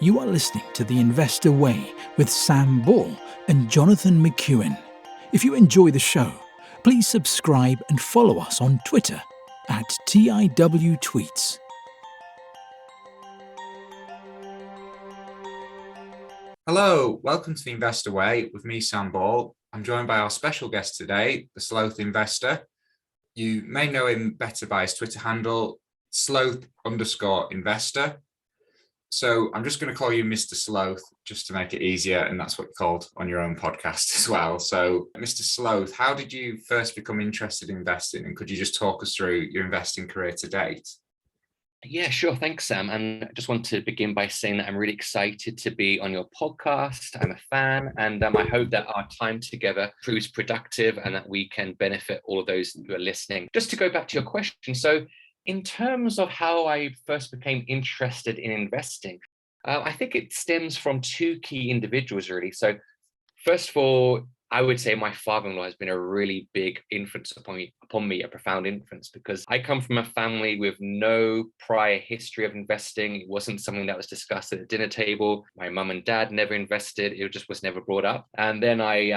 You are listening to The Investor Way with Sam Ball and Jonathan McEwen. If you enjoy the show, please subscribe and follow us on Twitter at TIW Tweets. Hello, welcome to The Investor Way with me, Sam Ball. I'm joined by our special guest today, the Sloth Investor. You may know him better by his Twitter handle, Sloth_Investor. So I'm just going to call you Mr. Sloth just to make it easier, and that's what you're called on your own podcast as well. So Mr. Sloth, how did you first become interested in investing, and could you just talk us through your investing career to date? Yeah, sure. Thanks, Sam. And I just want to begin by saying that I'm really excited to be on your podcast. I'm a fan, and I hope that our time together proves productive and that we can benefit all of those who are listening. Just to go back to your question. So in terms of how I first became interested in investing, I think it stems from two key individuals, really. So first of all, I would say my father-in-law has been a really big influence upon me, a profound influence, because I come from a family with no prior history of investing. It wasn't something that was discussed at the dinner table. My mum and dad never invested. It just was never brought up. And then I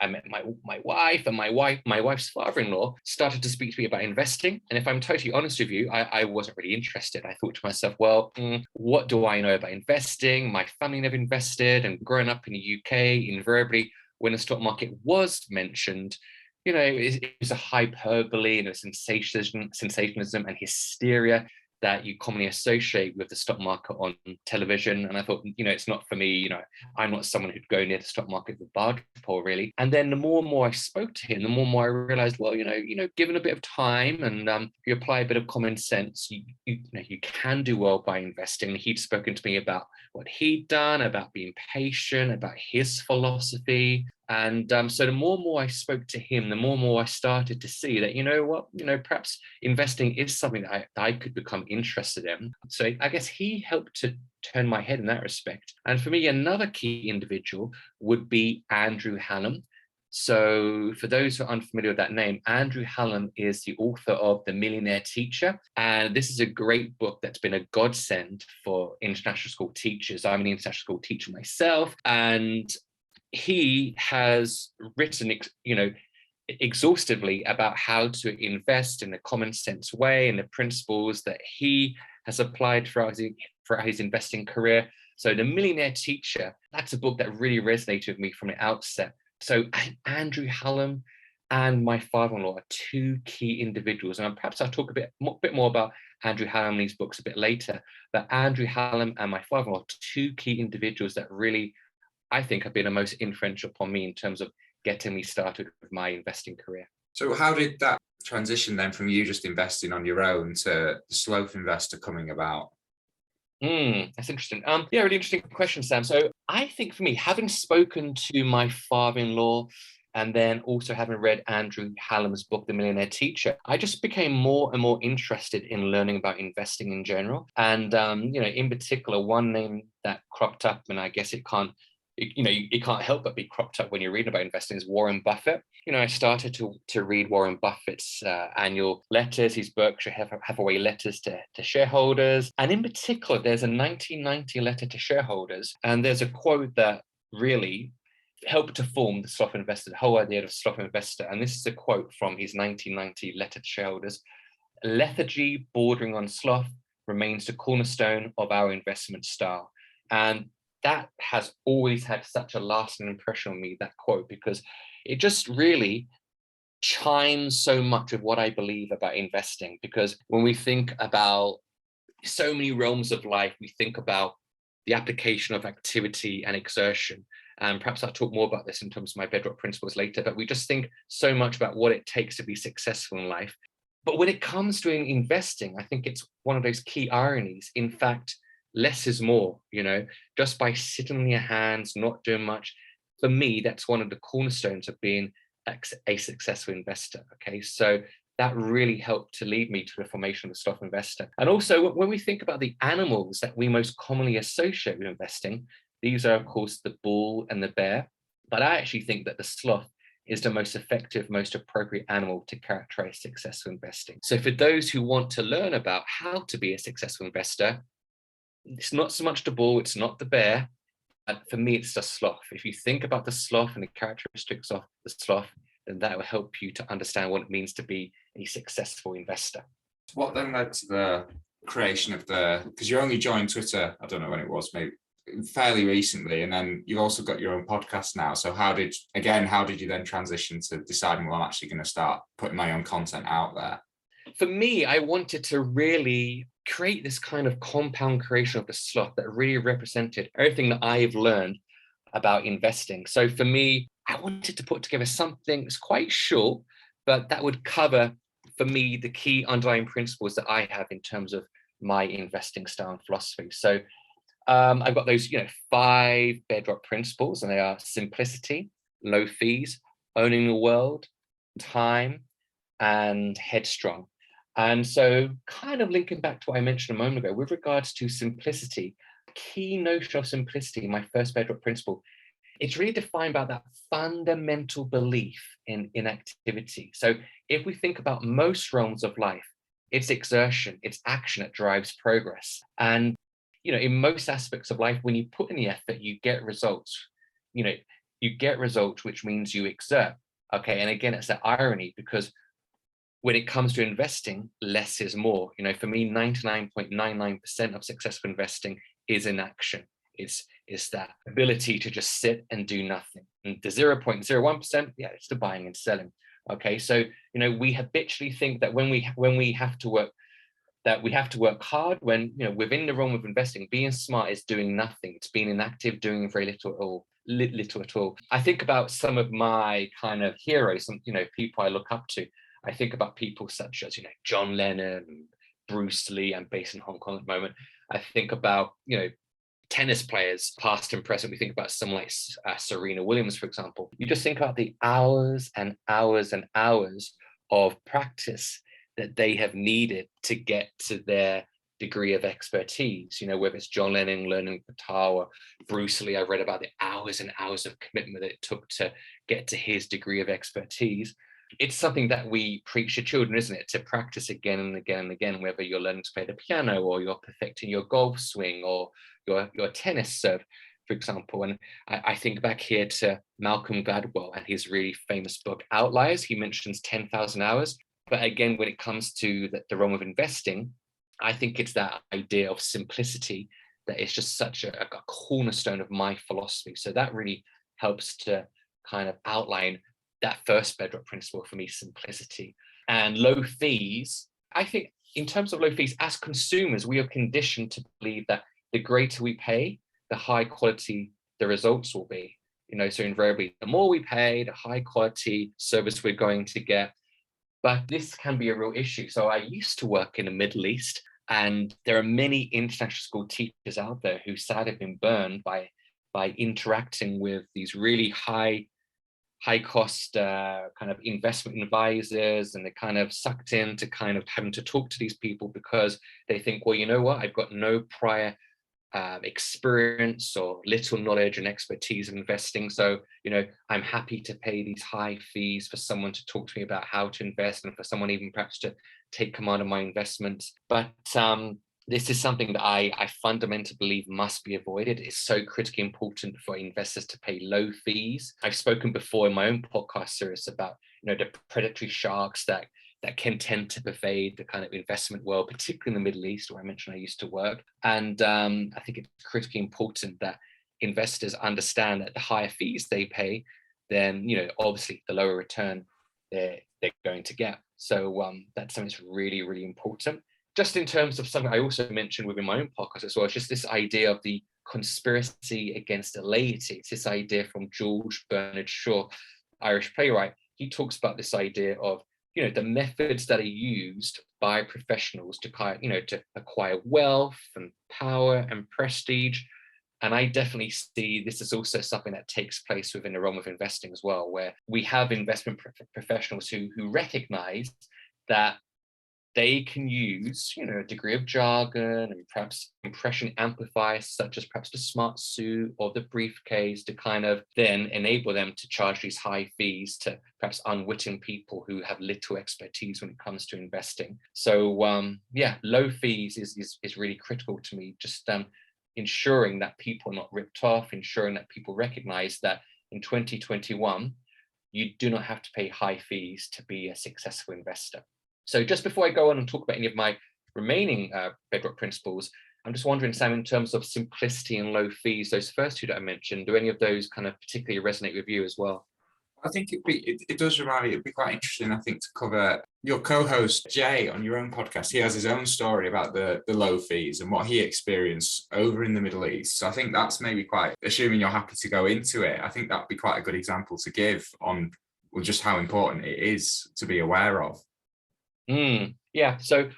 met my wife, and my wife's father-in-law started to speak to me about investing. And if I'm totally honest with you, I wasn't really interested. I thought to myself, well, what do I know about investing? My family never invested. And growing up in the UK, invariably, when the stock market was mentioned, it was a hyperbole and a sensationalism and hysteria that you commonly associate with the stock market on television. And I thought, it's not for me. I'm not someone who'd go near the stock market with a barge pole, really. And then the more and more I spoke to him, the more and more I realized, well, given a bit of time and if you apply a bit of common sense, you can do well by investing. And he'd spoken to me about what he'd done, about being patient, about his philosophy. And so the more and more I spoke to him, the more and more I started to see that, perhaps investing is something that I could become interested in. So I guess he helped to turn my head in that respect. And for me, another key individual would be Andrew Hallam. So for those who are unfamiliar with that name, Andrew Hallam is the author of The Millionaire Teacher. And this is a great book that's been a godsend for international school teachers. I'm an international school teacher myself, and he has written, exhaustively about how to invest in a common sense way and the principles that he has applied throughout his investing career. So The Millionaire Teacher, that's a book that really resonated with me from the outset. So Andrew Hallam and my father-in-law are two key individuals. And perhaps I'll talk a bit more about Andrew Hallam in these books a bit later. But Andrew Hallam and my father-in-law are two key individuals that really, I think, have been the most influential upon me in terms of getting me started with my investing career. So how did that transition then from you just investing on your own to the Sloth Investor coming about? That's interesting. Really interesting question, Sam. So I think for me, having spoken to my father-in-law and then also having read Andrew Hallam's book, The Millionaire Teacher, I just became more and more interested in learning about investing in general. And, in particular, one name that cropped up, and I guess it can't help but be cropped up when you're reading about investing, is Warren Buffett. I started to read Warren Buffett's annual letters, his Berkshire Hathaway letters to shareholders. And in particular, there's a 1990 letter to shareholders. And there's a quote that really helped to form the Sloth Investor, the whole idea of Sloth Investor. And this is a quote from his 1990 letter to shareholders. Lethargy bordering on sloth remains the cornerstone of our investment style. And that has always had such a lasting impression on me, that quote, because it just really chimes so much with what I believe about investing. Because when we think about so many realms of life, we think about the application of activity and exertion. And perhaps I'll talk more about this in terms of my bedrock principles later, but we just think so much about what it takes to be successful in life. But when it comes to investing, I think it's one of those key ironies. In fact, less is more, just by sitting on your hands, not doing much. For me, that's one of the cornerstones of being a successful investor. Okay, so that really helped to lead me to the formation of the Sloth Investor. And also, when we think about the animals that we most commonly associate with investing, these are, of course, the bull and the bear. But I actually think that the sloth is the most effective, most appropriate animal to characterize successful investing. So for those who want to learn about how to be a successful investor, It's not so much the bull, it's not the bear. For me, it's the sloth. If you think about the sloth and the characteristics of the sloth, then that will help you to understand what it means to be a successful investor. What then led to the creation of because you only joined Twitter, I don't know when it was, maybe fairly recently, and then you've also got your own podcast now. So how did you then transition to deciding, well, I'm actually going to start putting my own content out there? For me, I wanted to really create this kind of compound creation of the sloth that really represented everything that I've learned about investing. So for me, I wanted to put together something that's quite short, but that would cover, for me, the key underlying principles that I have in terms of my investing style and philosophy. So I've got those, 5 bedrock principles, and they are simplicity, low fees, owning the world, time, and headstrong. And so kind of linking back to what I mentioned a moment ago, with regards to simplicity, key notion of simplicity, my first bedrock principle, it's really defined by that fundamental belief in inactivity. So if we think about most realms of life, it's exertion, it's action that drives progress. And, in most aspects of life, when you put in the effort, you get results. You get results, which means you exert. Okay. And again, it's that irony, because when it comes to investing, less is more. For me, 99.99% of successful investing is inaction. It's that ability to just sit and do nothing. And the 0.01%, it's the buying and selling. Okay, so we habitually think that when we have to work, that we have to work hard. When within the realm of investing, being smart is doing nothing. It's being inactive, doing very little at all. I think about some of my kind of heroes, some people I look up to. I think about people such as, John Lennon, Bruce Lee. I'm based in Hong Kong at the moment. I think about, tennis players, past and present. We think about someone like Serena Williams, for example. You just think about the hours and hours and hours of practice that they have needed to get to their degree of expertise. Whether it's John Lennon learning guitar, or Bruce Lee, I read about the hours and hours of commitment that it took to get to his degree of expertise. It's something that we preach to children, isn't it? To practice again and again and again, whether you're learning to play the piano, or you're perfecting your golf swing, or your tennis serve, for example. And I think back here to Malcolm Gladwell and his really famous book, Outliers. He mentions 10,000 hours. But again, when it comes to the realm of investing, I think it's that idea of simplicity that is just such a cornerstone of my philosophy. So that really helps to kind of outline that first bedrock principle for me, simplicity. And low fees, I think in terms of low fees, as consumers, we are conditioned to believe that the greater we pay, the high quality the results will be. So invariably, the more we pay, the high quality service we're going to get. But this can be a real issue. So I used to work in the Middle East, and there are many international school teachers out there who sadly have been burned by interacting with these really high cost kind of investment advisors, and they're kind of sucked into kind of having to talk to these people because they think, well, you know what, I've got no prior experience or little knowledge and expertise of investing. So, I'm happy to pay these high fees for someone to talk to me about how to invest, and for someone even perhaps to take command of my investments. But this is something that I fundamentally believe must be avoided. It's so critically important for investors to pay low fees. I've spoken before in my own podcast series about, the predatory sharks that can tend to pervade the kind of investment world, particularly in the Middle East, where I mentioned I used to work. And I think it's critically important that investors understand that the higher fees they pay, then, obviously the lower return they're going to get. So that's something that's really, really important. Just in terms of something I also mentioned within my own podcast as well, it's just this idea of the conspiracy against the laity. It's this idea from George Bernard Shaw, Irish playwright. He talks about this idea of, the methods that are used by professionals to to acquire wealth and power and prestige. And I definitely see this is also something that takes place within the realm of investing as well, where we have investment professionals who recognize that they can use, a degree of jargon and perhaps impression amplifiers, such as perhaps the smart suit or the briefcase, to kind of then enable them to charge these high fees to perhaps unwitting people who have little expertise when it comes to investing. So low fees is really critical to me. Just ensuring that people are not ripped off, ensuring that people recognize that in 2021, you do not have to pay high fees to be a successful investor. So just before I go on and talk about any of my remaining bedrock principles, I'm just wondering, Sam, in terms of simplicity and low fees, those first two that I mentioned, do any of those kind of particularly resonate with you as well? I think it does remind me, it'd be quite interesting, I think, to cover your co-host Jay on your own podcast. He has his own story about the low fees and what he experienced over in the Middle East. So I think that's maybe quite, assuming you're happy to go into it, I think that'd be quite a good example to give on just how important it is to be aware of. Yeah, so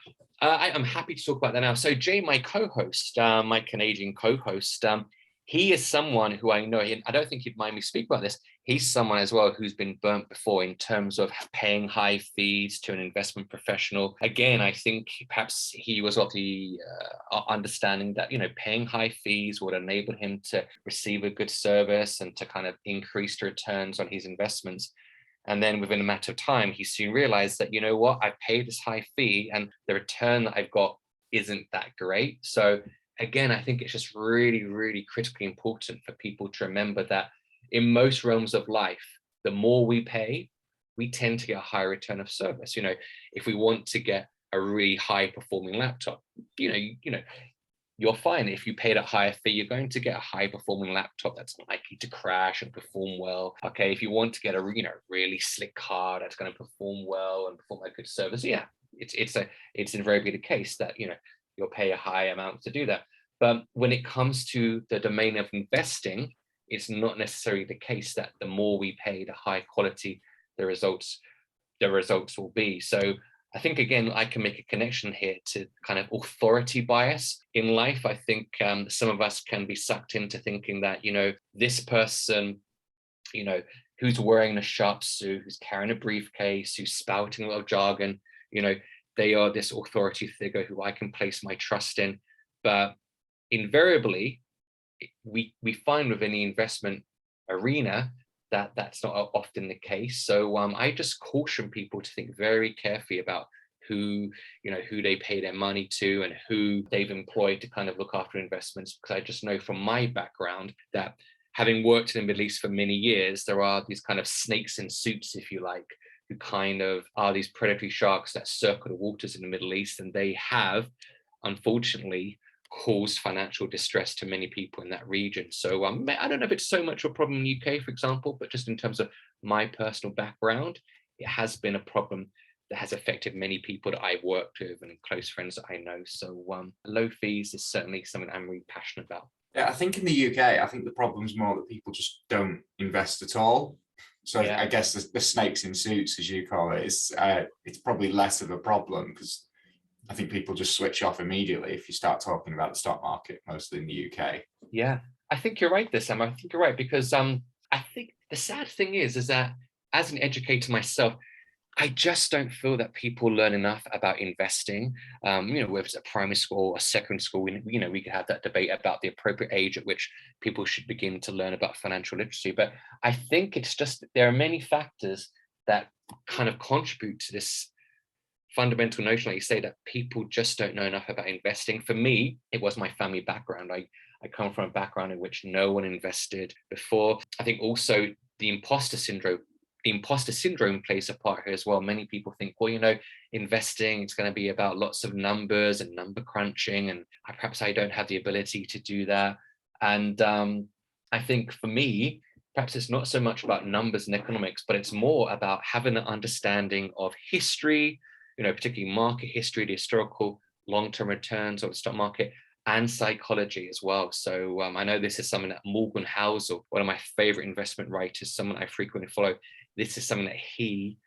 I'm happy to talk about that now. So Jay, my co-host, my Canadian co-host, he is someone who I know, I don't think he'd mind me speak about this. He's someone as well who's been burnt before in terms of paying high fees to an investment professional. Again, I think perhaps he was of the understanding that, paying high fees would enable him to receive a good service and to kind of increase the returns on his investments. And then within a matter of time, he soon realized that, I've paid this high fee and the return that I've got isn't that great. So again, I think it's just really, really critically important for people to remember that in most realms of life, the more we pay, we tend to get a higher return of service. If we want to get a really high performing laptop, you're fine. If you pay that higher fee, you're going to get a high performing laptop that's likely to crash and perform well. Okay, if you want to get a really slick car that's going to perform well and perform a good service, yeah, it's invariably the case that you'll pay a high amount to do that. But when it comes to the domain of investing, it's not necessarily the case that the more we pay, the high quality the results will be. So I think, again, I can make a connection here to kind of authority bias in life. I think some of us can be sucked into thinking that, this person, who's wearing a sharp suit, who's carrying a briefcase, who's spouting a lot of jargon, they are this authority figure who I can place my trust in. But invariably, we find within the investment arena that that's not often the case. So I just caution people to think very carefully about who they pay their money to and who they've employed to kind of look after investments, because I just know from my background that, having worked in the Middle East for many years, there are these kind of snakes in suits, if you like, who kind of are these predatory sharks that circle the waters in the Middle East, and they have, unfortunately, caused financial distress to many people in that region. So I don't know if it's so much a problem in the UK, for example, but just in terms of my personal background, it has been a problem that has affected many people that I've worked with and close friends that I know. So low fees is certainly something I'm really passionate about. Yeah, I think in the UK, I think the problem's more that people just don't invest at all. So yeah. I guess the snakes in suits, as you call it, it's probably less of a problem, because I think people just switch off immediately if you start talking about the stock market, mostly in the UK. Yeah, I think you're right there, Sam. I think you're right, because I think the sad thing is that as an educator myself, I just don't feel that people learn enough about investing. Whether it's a primary school or secondary school, we could have that debate about the appropriate age at which people should begin to learn about financial literacy. But I think it's just, there are many factors that kind of contribute to this fundamental notion, like you say, that people just don't know enough about investing. For me, it was my family background. I come from a background in which no one invested before. I think also the imposter syndrome plays a part here as well. Many people think, well, investing, it's going to be about lots of numbers and number crunching, and perhaps I don't have the ability to do that. And I think for me, perhaps it's not so much about numbers and economics, but it's more about having an understanding of history, particularly market history, the historical long-term returns of the stock market, and psychology as well. So I know this is something that Morgan Housel, one of my favorite investment writers, someone I frequently follow, this is something that he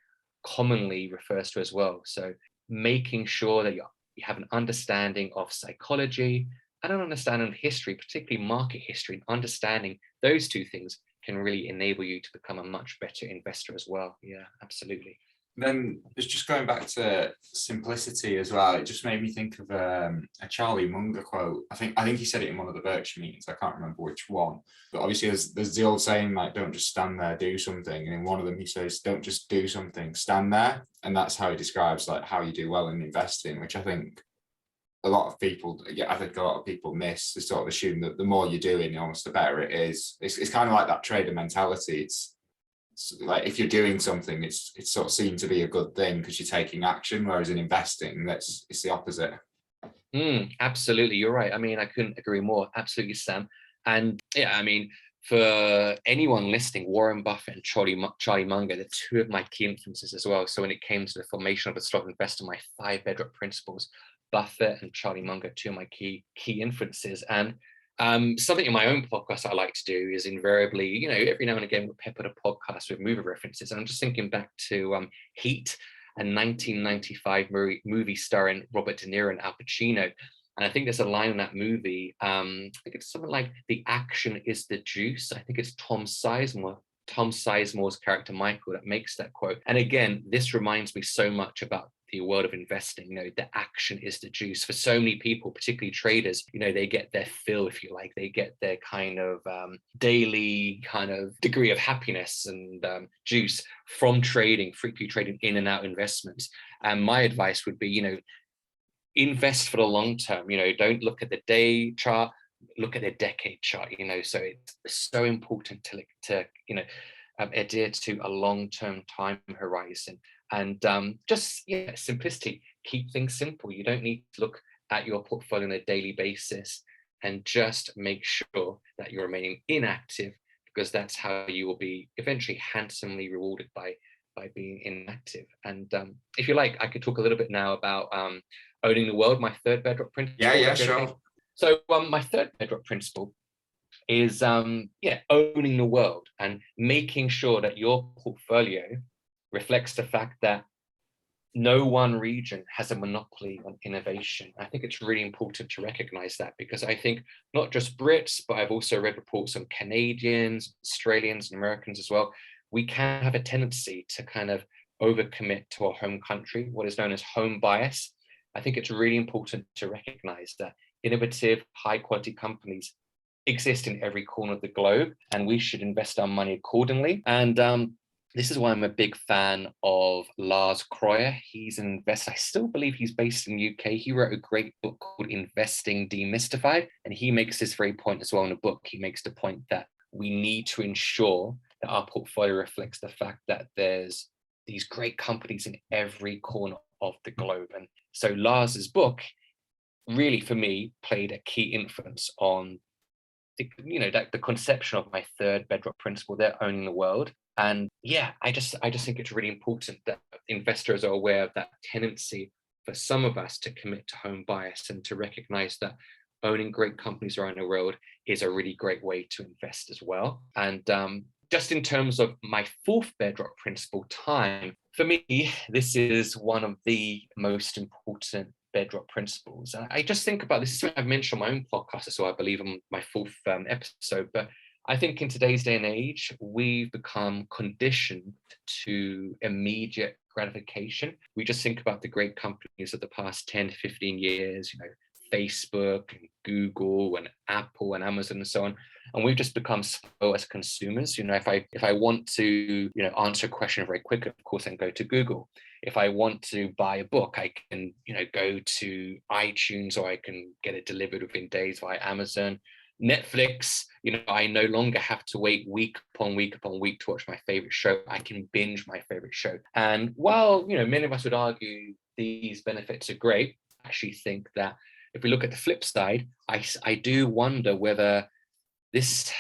commonly refers to as well. So making sure that you have an understanding of psychology and an understanding of history, particularly market history, and understanding those two things can really enable you to become a much better investor as well. Yeah, absolutely. Then it's just going back to simplicity as well. It just made me think of a Charlie Munger quote. I think he said it in one of the Berkshire meetings. I can't remember which one, but obviously there's the old saying like, "Don't just stand there, do something." And in one of them, he says, "Don't just do something, stand there." And that's how he describes like how you do well in investing, which I think a lot of people, I think a lot of people miss. They sort of assume that the more you're doing, almost the better it is. It's kind of like that trader mentality. It's like if you're doing something, it's sort of seen to be a good thing because you're taking action, whereas in investing, it's the opposite. Absolutely, you're right. I mean, I couldn't agree more. Absolutely, Sam. And yeah, I mean, for anyone listening, Warren Buffett and Charlie Munger, they're two of my key influences as well. So when it came to the formation of the Sloth Investor, my 5 bedrock principles, Buffett and Charlie Munger, two of my key influences. And something in my own podcast I like to do is invariably, every now and again we'll pepper the podcast with movie references. And I'm just thinking back to Heat, a 1995 movie starring Robert De Niro and Al Pacino. And I think there's a line in that movie, I think it's something like, "The action is the juice." I think it's Tom Sizemore's character, Michael, that makes that quote. And again, this reminds me so much about the world of investing. The action is the juice. For so many people, particularly traders, they get their fill, if you like. They get their kind of daily kind of degree of happiness and juice from trading, frequently trading in and out investments. And my advice would be, invest for the long term. Don't look at the day chart, look at the decade chart. So it's so important to adhere to a long-term time horizon. And simplicity, keep things simple. You don't need to look at your portfolio on a daily basis, and just make sure that you're remaining inactive, because that's how you will be eventually handsomely rewarded by being inactive. And if you like, I could talk a little bit now about owning the world, my 3rd bedrock principle. Yeah, sure. So my 3rd bedrock principle is owning the world and making sure that your portfolio reflects the fact that no one region has a monopoly on innovation. I think it's really important to recognize that, because I think not just Brits, but I've also read reports on Canadians, Australians, and Americans as well. We can have a tendency to kind of overcommit to our home country, what is known as home bias. I think it's really important to recognize that innovative, high quality companies exist in every corner of the globe, and we should invest our money accordingly. And this is why I'm a big fan of Lars Kroyer. He's an investor. I still believe he's based in the UK. He wrote a great book called Investing Demystified, and he makes this very point as well in the book. He makes the point that we need to ensure that our portfolio reflects the fact that there's these great companies in every corner of the globe. And so Lars's book really, for me, played a key influence on the conception of my 3rd bedrock principle, they're owning the world. And I just think it's really important that investors are aware of that tendency for some of us to commit to home bias, and to recognize that owning great companies around the world is a really great way to invest as well. And just in terms of my 4th bedrock principle, time, for me, this is one of the most important bedrock principles. And I just think about this, is something I've mentioned on my own podcast, so I believe on my 4th episode, but I think in today's day and age, we've become conditioned to immediate gratification. We just think about the great companies of the past 10 to 15 years, Facebook and Google and Apple and Amazon and so on. And we've just become slow as consumers. If I want to, answer a question very quickly, of course, I can go to Google. If I want to buy a book, I can, go to iTunes, or I can get it delivered within days via Amazon. Netflix, I no longer have to wait week upon week upon week to watch my favorite show. I can binge my favorite show. And while, many of us would argue these benefits are great, I actually think that if we look at the flip side, I do wonder whether this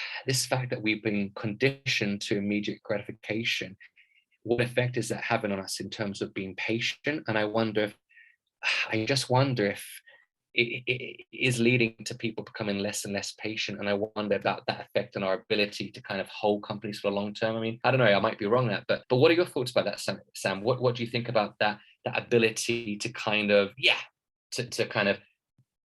fact that we've been conditioned to immediate gratification, what effect is that having on us in terms of being patient? And I just wonder if it is leading to people becoming less and less patient. And I wonder about that effect on our ability to kind of hold companies for the long term. I mean, I don't know, I might be wrong there, but what are your thoughts about that, Sam? What do you think about that ability to kind of, to kind of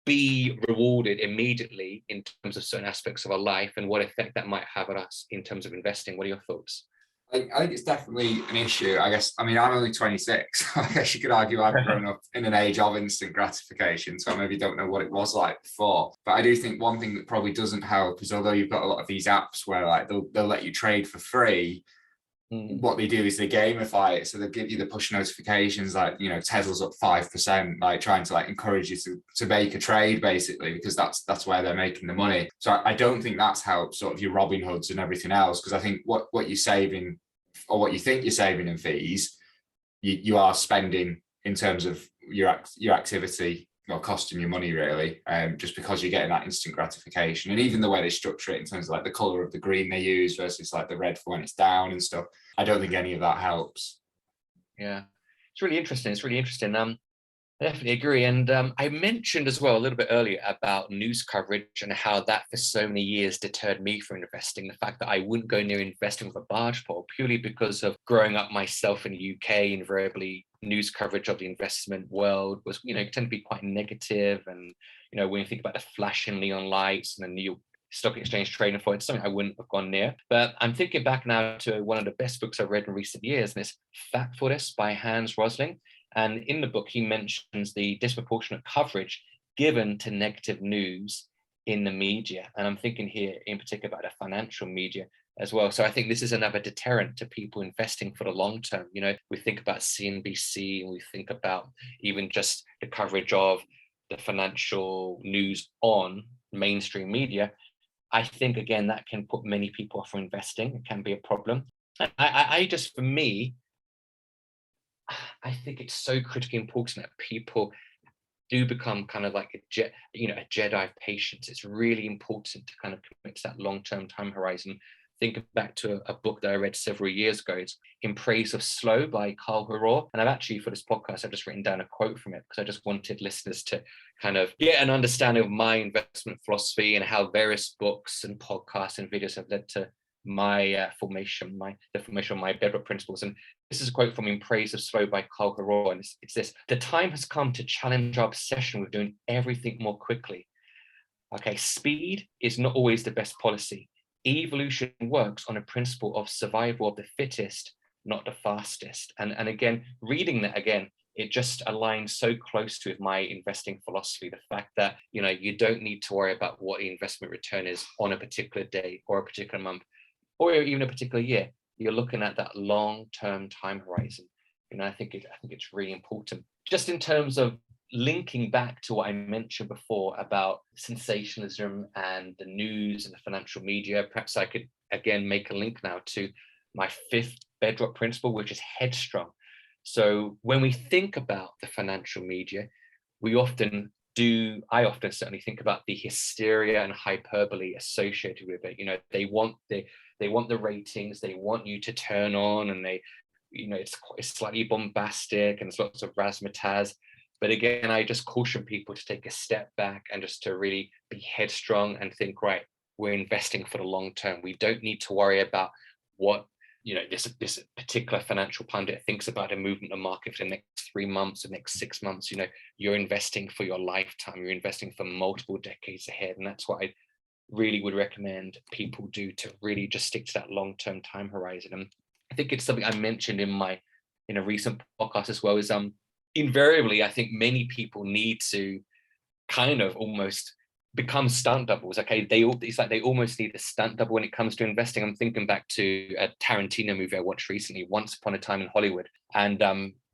be rewarded immediately in terms of certain aspects of our life, and what effect that might have on us in terms of investing? What are your thoughts? I think it's definitely an issue. I guess, I mean, I'm only 26. I guess you could argue I've grown up in an age of instant gratification, so I maybe don't know what it was like before. But I do think one thing that probably doesn't help is, although you've got a lot of these apps where like they'll let you trade for free, what they do is they gamify it. So they'll give you the push notifications like, you know, Tesla's up 5%, like trying to like encourage you to make a trade basically, because that's where they're making the money. So I don't think that's helped sort of your Robin Hoods and everything else, because I think what you're saving, or what you think you're saving in fees, you are spending in terms of your activity, or costing you money really, just because you're getting that instant gratification. And even the way they structure it in terms of like the color of the green they use versus like the red for when it's down and stuff, I don't think any of that helps. Yeah, it's really interesting. I definitely agree. And I mentioned as well a little bit earlier about news coverage and how that for so many years deterred me from investing. The fact that I wouldn't go near investing with a barge pole purely because of growing up myself in the UK. Invariably, news coverage of the investment world was, tend to be quite negative. And, when you think about the flashing neon lights and the New York Stock Exchange trading floor, it's something I wouldn't have gone near. But I'm thinking back now to one of the best books I've read in recent years, and it's Factfulness by Hans Rosling. And in the book, he mentions the disproportionate coverage given to negative news in the media. And I'm thinking here in particular about the financial media as well. So I think this is another deterrent to people investing for the long term. We think about CNBC, and we think about even just the coverage of the financial news on mainstream media. I think, again, that can put many people off from investing. It can be a problem. I just, for me, I think it's so critically important that people do become kind of like a Jedi of patience. It's really important to kind of commit to that long-term time horizon. Think back to a book that I read several years ago. It's In Praise of Slow by Carl Herrera. And I've actually, for this podcast, I've just written down a quote from it because I just wanted listeners to kind of get an understanding of my investment philosophy and how various books and podcasts and videos have led to my formation of my bedrock principles. And this is a quote from In Praise of Slow by Carl Herrera, and it's this: "The time has come to challenge our obsession with doing everything more quickly. Okay, speed is not always the best policy. Evolution works on a principle of survival of the fittest, not the fastest." And again, reading that again, it just aligns so closely with my investing philosophy. The fact that, you don't need to worry about what the investment return is on a particular day or a particular month, or even a particular year. You're looking at that long-term time horizon. I think it's really important. Just in terms of linking back to what I mentioned before about sensationalism and the news and the financial media, perhaps I could again make a link now to my fifth bedrock principle, which is headstrong. So when we think about the financial media, I often certainly think about the hysteria and hyperbole associated with it. They want the ratings, they want you to turn on, and it's slightly bombastic and there's lots of razzmatazz. But again, I just caution people to take a step back and just to really be headstrong and think, right, we're investing for the long term. We don't need to worry about what this particular financial pundit thinks about a movement of market for the next 3 months, the next 6 months. You're investing for your lifetime. You're investing for multiple decades ahead. And that's what I really would recommend people do, to really just stick to that long-term time horizon. And I think it's something I mentioned in a recent podcast as well, is invariably, I think many people need to kind of almost become stunt doubles. Okay, it's like they almost need a stunt double when it comes to investing. I'm thinking back to a Tarantino movie I watched recently, Once Upon a Time in Hollywood, and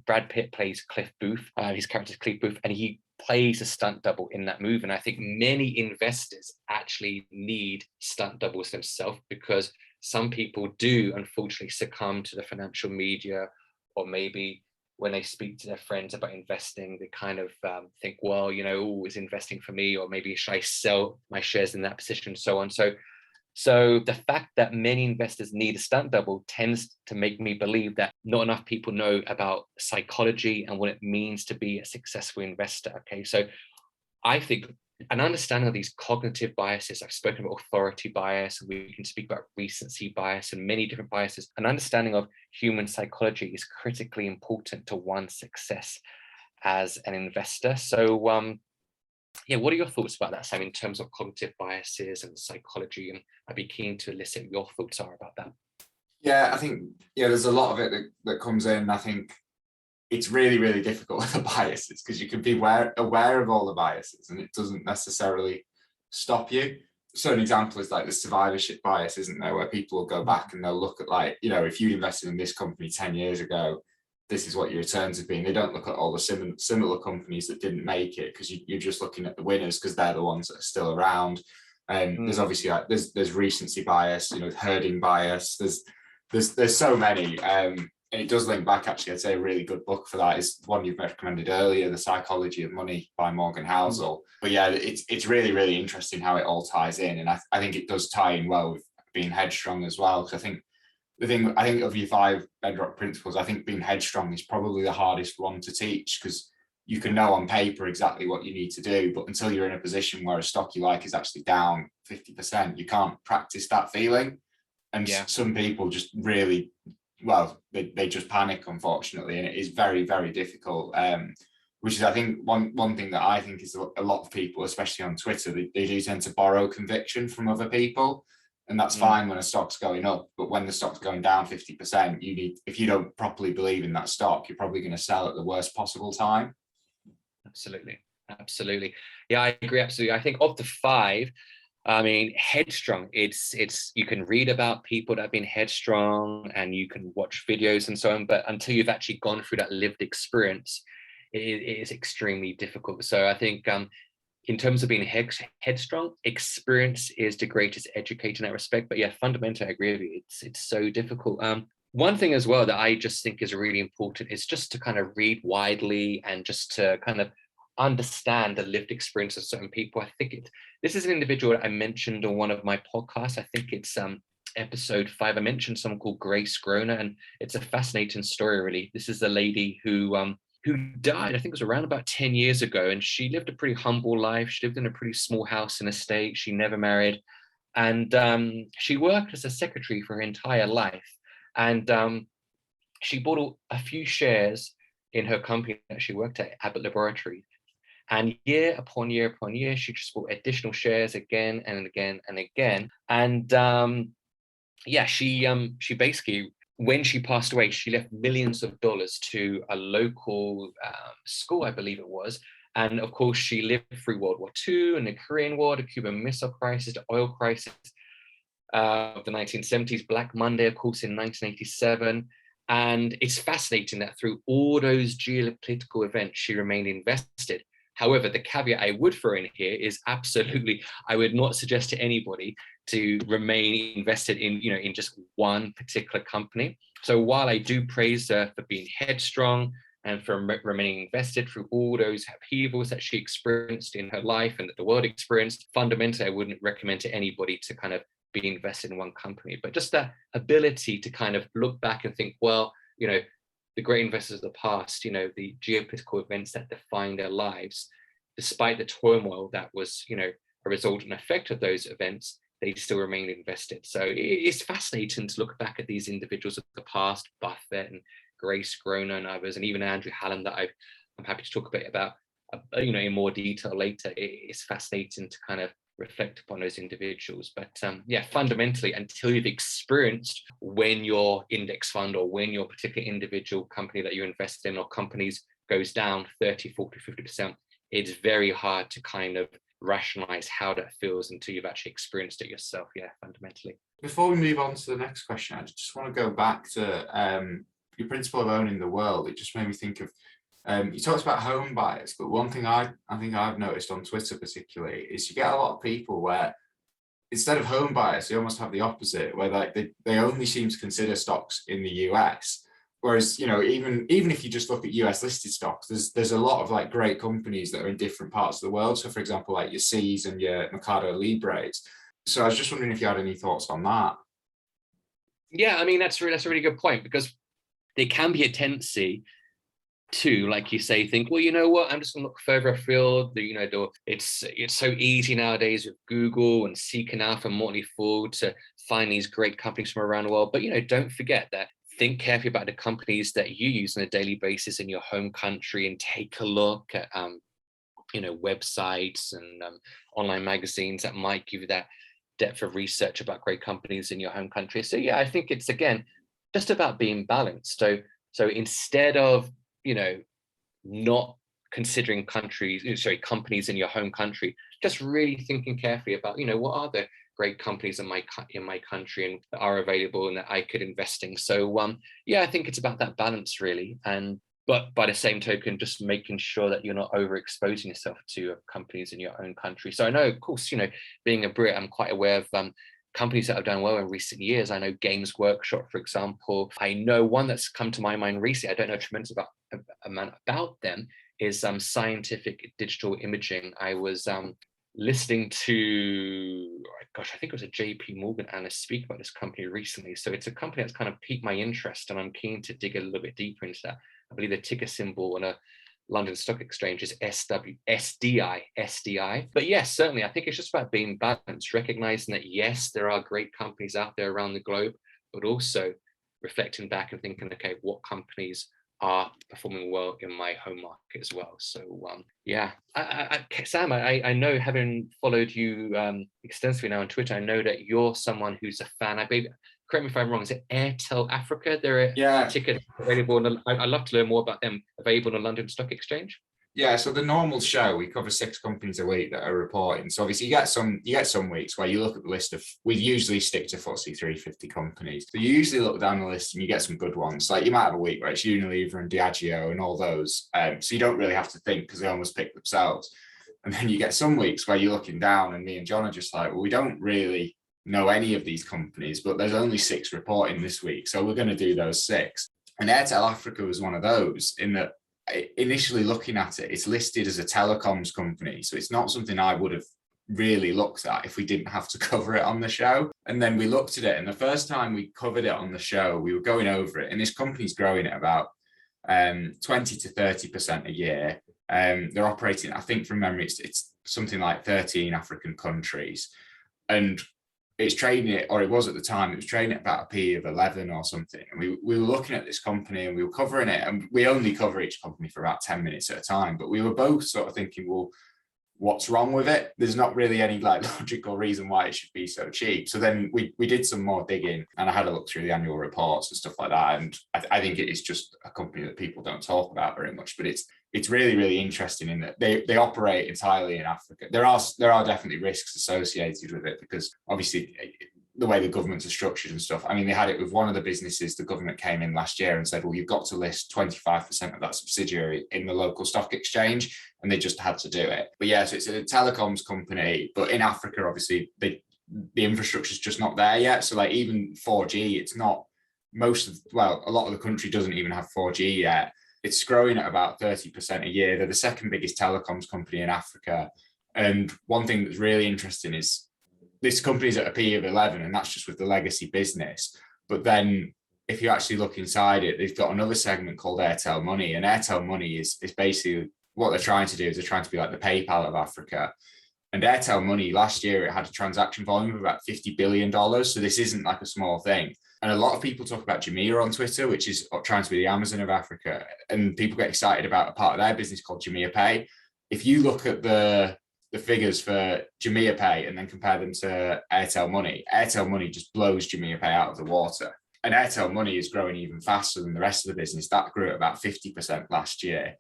Brad Pitt plays Cliff Booth. His character is Cliff Booth, and he plays a stunt double in that movie. And I think many investors actually need stunt doubles themselves, because some people do unfortunately succumb to the financial media, or maybe when they speak to their friends about investing, they kind of think, well, is investing for me? Or maybe should I sell my shares in that position, and so on. So the fact that many investors need a stunt double tends to make me believe that not enough people know about psychology and what it means to be a successful investor. Okay, so I think an understanding of these cognitive biases, I've spoken about authority bias, and we can speak about recency bias and many different biases. An understanding of human psychology is critically important to one's success as an investor. So what are your thoughts about that, Sam, in terms of cognitive biases and psychology? And I'd be keen to elicit your thoughts are about that. Yeah, I think there's a lot of it that comes in. I think it's really, really difficult with the biases because you can be aware of all the biases and it doesn't necessarily stop you. So an example is like the survivorship bias, isn't there, where people will go back and they'll look at, like, if you invested in this company 10 years ago, this is what your returns have been. They don't look at all the similar companies that didn't make it, because you're just looking at the winners because they're the ones that are still around. There's obviously there's recency bias, herding bias. There's so many. And it does link back, actually. I'd say a really good book for that is one you've recommended earlier, The Psychology of Money by Morgan Housel. But yeah, it's really, really interesting how it all ties in. And I think it does tie in well with being headstrong as well. Because I think of your 5 bedrock principles, I think being headstrong is probably the hardest one to teach, because you can know on paper exactly what you need to do, but until you're in a position where a stock you like is actually down 50%, you can't practice that feeling. And some people just really, they just panic, unfortunately, and it is very, very difficult. Which is, I think, one thing that I think is a lot of people, especially on Twitter, they do tend to borrow conviction from other people. And that's fine when a stock's going up, but when the stock's going down 50%, if you don't properly believe in that stock, you're probably going to sell at the worst possible time. Absolutely. Yeah, I agree. Absolutely. I think of the 5, I mean, headstrong, it's you can read about people that have been headstrong and you can watch videos and so on, but until you've actually gone through that lived experience, it is extremely difficult. So I think in terms of being headstrong, experience is the greatest educator in that respect. But yeah, fundamentally, I agree with you. It's so difficult. One thing as well that I just think is really important is just to kind of read widely and just to kind of understand the lived experience of certain people. I think this is an individual that I mentioned on one of my podcasts. I think it's episode 5. I mentioned someone called Grace Groner, and it's a fascinating story, really. This is a lady who died, I think it was around about 10 years ago, and she lived a pretty humble life. She lived in a pretty small house in a state. She never married, and she worked as a secretary for her entire life. And she bought a few shares in her company that she worked at, Abbott Laboratories. And year upon year upon year, she just bought additional shares again and again and again. And she basically, when she passed away, she left millions of dollars to a local school, I believe it was. And of course, she lived through World War II and the Korean War, the Cuban Missile Crisis, the oil crisis of the 1970s, Black Monday, of course, in 1987. And it's fascinating that through all those geopolitical events, she remained invested. However, the caveat I would throw in here is absolutely, I would not suggest to anybody to remain invested in just one particular company. So while I do praise her for being headstrong and for remaining invested through all those upheavals that she experienced in her life and that the world experienced, fundamentally, I wouldn't recommend to anybody to kind of be invested in one company. But just that ability to kind of look back and think, well, the great investors of the past, the geopolitical events that defined their lives, despite the turmoil that was, a result and effect of those events, they still remained invested. So it's fascinating to look back at these individuals of the past, Buffett and Grace Groner and others, and even Andrew Hallam, that I'm happy to talk a bit about, in more detail later. It's fascinating to kind of reflect upon those individuals. But fundamentally, until you've experienced when your index fund or when your particular individual company that you invest in or companies goes down 30, 40, 50%, it's very hard to kind of rationalize how that feels until you've actually experienced it yourself. Fundamentally. Before we move on to the next question, I just want to go back to your principle of owning the world. It just made me think of, you talked about home buyers, but one thing I think I've noticed on Twitter particularly is you get a lot of people where instead of home buyers, they almost have the opposite, where they only seem to consider stocks in the US. Whereas, even if you just look at US listed stocks, there's a lot of great companies that are in different parts of the world. So for example, like your C's and your Mercado Libres. So I was just wondering if you had any thoughts on that. Yeah, I mean, that's a really good point, because there can be a tendency to, like you say, think, well, you know what, I'm just going to look further afield. It's so easy nowadays with Google and seeking out for Motley Fool to find these great companies from around the world. But, don't forget that. Think carefully about the companies that you use on a daily basis in your home country and take a look at, websites and online magazines that might give you that depth of research about great companies in your home country. So yeah, I think it's, again, just about being balanced. So instead of, not considering companies in your home country, just really thinking carefully about, what are the great companies in my country and that are available and that I could invest in. So I think it's about that balance, really. But by the same token, just making sure that you're not overexposing yourself to companies in your own country. So I know, of course, being a Brit, I'm quite aware of companies that have done well in recent years. I know Games Workshop, for example. I know one that's come to my mind recently, I don't know a tremendous amount about them, is Scientific Digital Imaging. I was listening to, I think it was a JP Morgan analyst speak about this company recently. So it's a company that's kind of piqued my interest, and I'm keen to dig a little bit deeper into that. I believe the ticker symbol on a London Stock Exchange is SDI. But yes, certainly, I think it's just about being balanced, recognizing that, yes, there are great companies out there around the globe, but also reflecting back and thinking, okay, what companies are performing well in my home market as well. So Sam, I know, having followed you extensively now on Twitter, I know that you're someone who's a fan. I believe, correct me if I'm wrong, is it Airtel Africa? They're a ticket available. I'd love to learn more about them, available on the London Stock Exchange. Yeah, so the normal show, we cover 6 companies a week that are reporting. So obviously you get some weeks where you look at the list of, we usually stick to FTSE 350 companies. So you usually look down the list and you get some good ones. Like you might have a week where it's Unilever and Diageo and all those. So you don't really have to think because they almost pick themselves. And then you get some weeks where you're looking down and me and John are just like, well, we don't really know any of these companies, but there's only 6 reporting this week. So we're going to do those 6. And Airtel Africa was one of those, in that initially looking at it, it's listed as a telecoms company. So it's not something I would have really looked at if we didn't have to cover it on the show. And then we looked at it, and the first time we covered it on the show, we were going over it, and this company's growing at about 20 to 30% a year. They're operating, I think from memory, it's something like 13 African countries. And it's trading it, or it was at the time, it was trading at about a P of 11 or something. And we were looking at this company and we were covering it, and we only cover each company for about 10 minutes at a time. But we were both sort of thinking, well, what's wrong with it? There's not really any logical reason why it should be so cheap. So then we did some more digging, and I had a look through the annual reports and stuff like that. And I think it is just a company that people don't talk about very much, but it's really, really interesting in that they operate entirely in Africa. There are definitely risks associated with it, because obviously the way the governments are structured and stuff. I mean, they had it with one of the businesses. The government came in last year and said, well, you've got to list 25% of that subsidiary in the local stock exchange, and they just had to do it. But yeah, so it's a telecoms company, but in Africa, obviously the infrastructure is just not there yet. So like even 4G, it's not a lot of the country doesn't even have 4G yet. It's growing at about 30% a year. They're the second biggest telecoms company in Africa. And one thing that's really interesting is this company's at a P of 11, and that's just with the legacy business. But then if you actually look inside it, they've got another segment called Airtel Money. And Airtel Money is basically what they're trying to do, is they're trying to be like the PayPal of Africa. And Airtel Money, last year, it had a transaction volume of about $50 billion. So this isn't like a small thing. And a lot of people talk about Jumia on Twitter, which is trying to be the Amazon of Africa. And people get excited about a part of their business called Jumia Pay. If you look at the figures for Jumia Pay and then compare them to Airtel Money just blows Jumia Pay out of the water. And Airtel Money is growing even faster than the rest of the business. That grew at about 50% last year.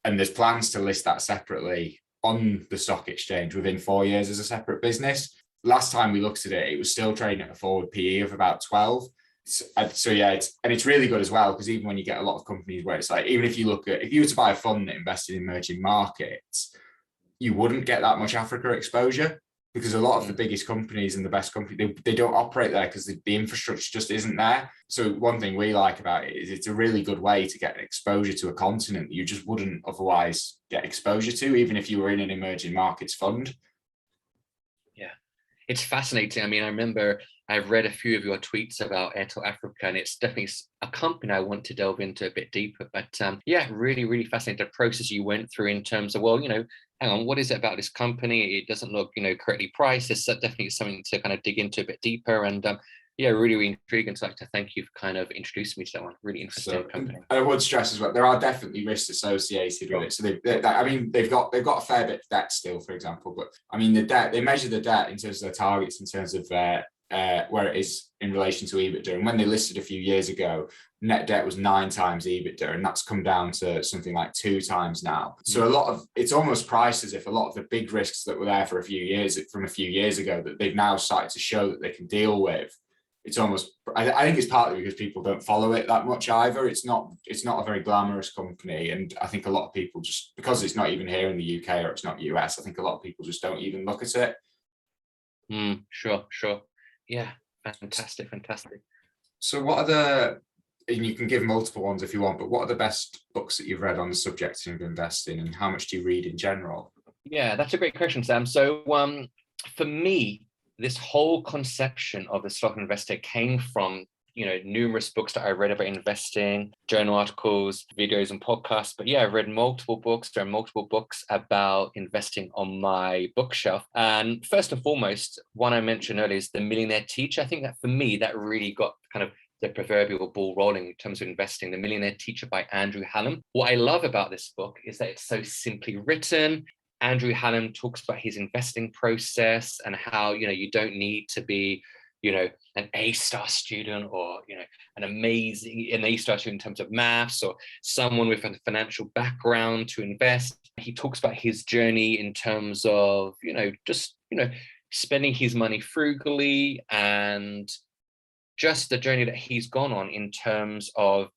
And there's plans to list that separately on the stock exchange within 4 years as a separate business. Last time we looked at it, it was still trading at a forward PE of about 12. So yeah, it's really good as well, because even when you get a lot of companies where it's like, even if you were to buy a fund that invested in emerging markets, you wouldn't get that much Africa exposure, because a lot of the biggest companies and the best companies, they don't operate there because the infrastructure just isn't there. So one thing we like about it is it's a really good way to get exposure to a continent that you just wouldn't otherwise get exposure to, even if you were in an emerging markets fund. Yeah, it's fascinating. I mean, I remember I've read a few of your tweets about Airtel Africa, and it's definitely a company I want to delve into a bit deeper. But yeah, really, really fascinating, the process you went through in terms of, well, hang on, what is it about this company? It doesn't look, correctly priced. It's definitely something to kind of dig into a bit deeper. And Yeah, really, really intriguing. So I'd like to thank you for kind of introducing me to that one. Really interesting company. I would stress as well, there are definitely risks associated with it. So they've got a fair bit of debt still, for example. But I mean, the debt, they measure the debt in terms of their targets, in terms of where it is in relation to EBITDA. And when they listed a few years ago, net debt was 9 times EBITDA, and that's come down to something like 2 times now. So it's almost priced as if a lot of the big risks that were there from a few years ago that they've now started to show that they can deal with. It's almost, I think it's partly because people don't follow it that much either. It's not a very glamorous company. And I think a lot of people, just because it's not even here in the UK or it's not US, I think a lot of people just don't even look at it. Sure. Yeah, fantastic. So and you can give multiple ones if you want, but what are the best books that you've read on the subject of investing, and how much do you read in general? Yeah, that's a great question, Sam. So for me, this whole conception of the Sloth Investor came from, numerous books that I read about investing, journal articles, videos and podcasts. But yeah, I've read multiple books. There are multiple books about investing on my bookshelf. And first and foremost, one I mentioned earlier is The Millionaire Teacher. I think that for me, that really got kind of the proverbial ball rolling in terms of investing. The Millionaire Teacher by Andrew Hallam. What I love about this book is that it's so simply written. Andrew Hallam talks about his investing process and how, you don't need to be, an A-star student or, an A-star student in terms of maths, or someone with a financial background to invest. He talks about his journey in terms of, spending his money frugally, and just the journey that he's gone on in terms of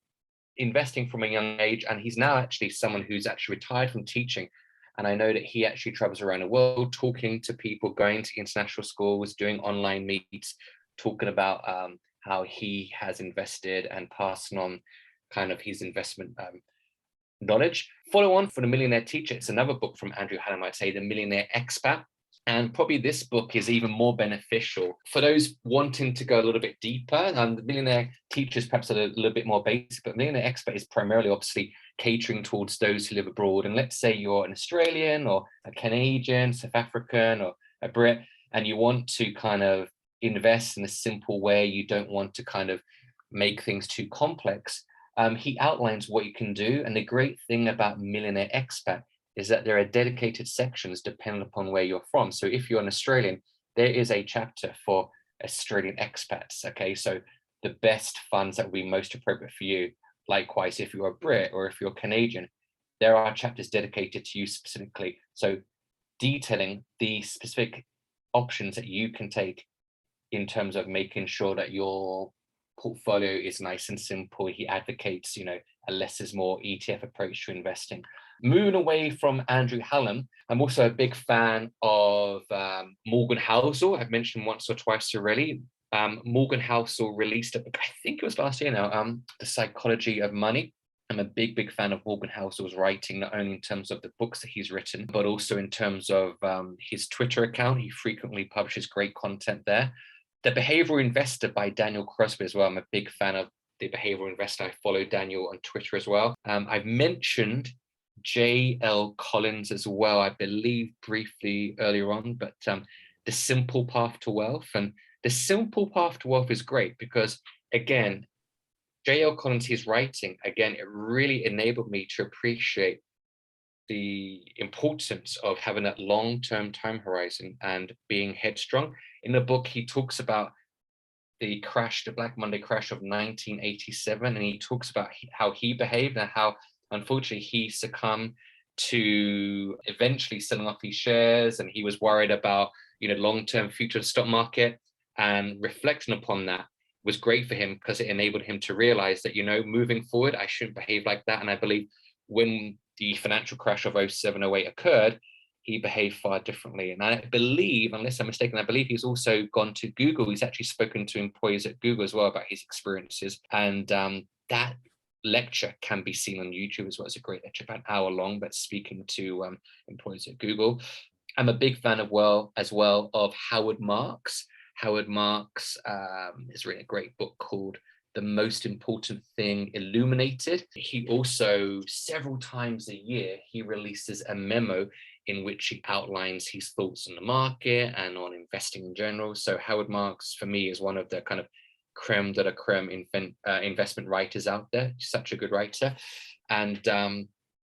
investing from a young age. And he's now actually someone who's actually retired from teaching. And I know that he actually travels around the world talking to people, going to international schools, doing online meets, talking about how he has invested and passing on kind of his investment knowledge. Follow on for The Millionaire Teacher. It's another book from Andrew Hallam, I'd say, The Millionaire Expat. And probably this book is even more beneficial for those wanting to go a little bit deeper. And The Millionaire Teacher is perhaps a little bit more basic, but Millionaire Expat is primarily obviously catering towards those who live abroad. And let's say you're an Australian or a Canadian, South African or a Brit, and you want to kind of invest in a simple way. You don't want to kind of make things too complex. He outlines what you can do. And the great thing about Millionaire Expat is that there are dedicated sections depending upon where you're from. So if you're an Australian, there is a chapter for Australian expats. Okay, so the best funds that will be most appropriate for you. Likewise, if you're a Brit or if you're Canadian, there are chapters dedicated to you specifically. So detailing the specific options that you can take in terms of making sure that your portfolio is nice and simple. He advocates, a less is more ETF approach to investing. Moving away from Andrew Hallam, I'm also a big fan of Morgan Housel. I've mentioned once or twice already. Morgan Housel released a book, I think it was last year now, The Psychology of Money. I'm a big fan of Morgan Housel's writing, not only in terms of the books that he's written, but also in terms of his Twitter account. He frequently publishes great content there. The Behavioral Investor by Daniel Crosby as well. I'm a big fan of The Behavioral Investor. I follow Daniel on Twitter as well. I've mentioned J.L. Collins as well, I believe briefly earlier on, but The Simple Path to Wealth. And The Simple Path to Wealth is great because, again, J.L. Collins, his writing, again, it really enabled me to appreciate the importance of having that long-term time horizon and being headstrong. In the book, he talks about the Black Monday crash of 1987, and he talks about how he behaved and how, unfortunately, he succumbed to eventually selling off his shares, and he was worried about, long-term future of the stock market. And reflecting upon that was great for him because it enabled him to realize that, moving forward, I shouldn't behave like that. And I believe when the financial crash of 07-08 occurred, he behaved far differently. And I believe, unless I'm mistaken, I believe he's also gone to Google. He's actually spoken to employees at Google as well about his experiences. And that lecture can be seen on YouTube as well. It's a great lecture, about an hour long, but speaking to employees at Google. I'm a big fan as well of Howard Marks. Howard Marks has written a great book called The Most Important Thing Illuminated. He also, several times a year, he releases a memo in which he outlines his thoughts on the market and on investing in general. So Howard Marks, for me, is one of the kind of creme de la creme investment writers out there. Such a good writer. And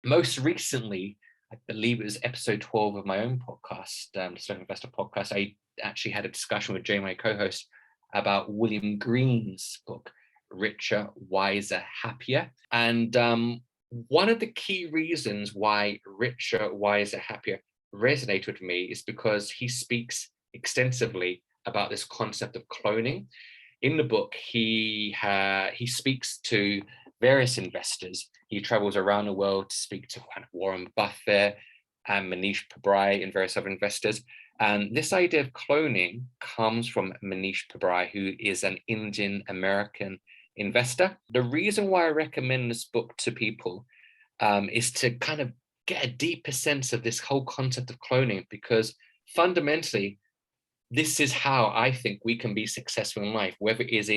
most recently, I believe it was episode 12 of my own podcast, the Sloth Investor podcast, I actually had a discussion with Jay, my co-host, about William Green's book, Richer, Wiser, Happier. And one of the key reasons why Richer, Wiser, Happier resonated with me is because he speaks extensively about this concept of cloning. In the book, he speaks to various investors. He travels around the world to speak to kind of Warren Buffett and Manish Pabrai and various other investors. And this idea of cloning comes from Manish Pabrai, who is an Indian American investor. The reason why I recommend this book to people is to kind of get a deeper sense of this whole concept of cloning, because fundamentally, this is how I think we can be successful in life, whether it is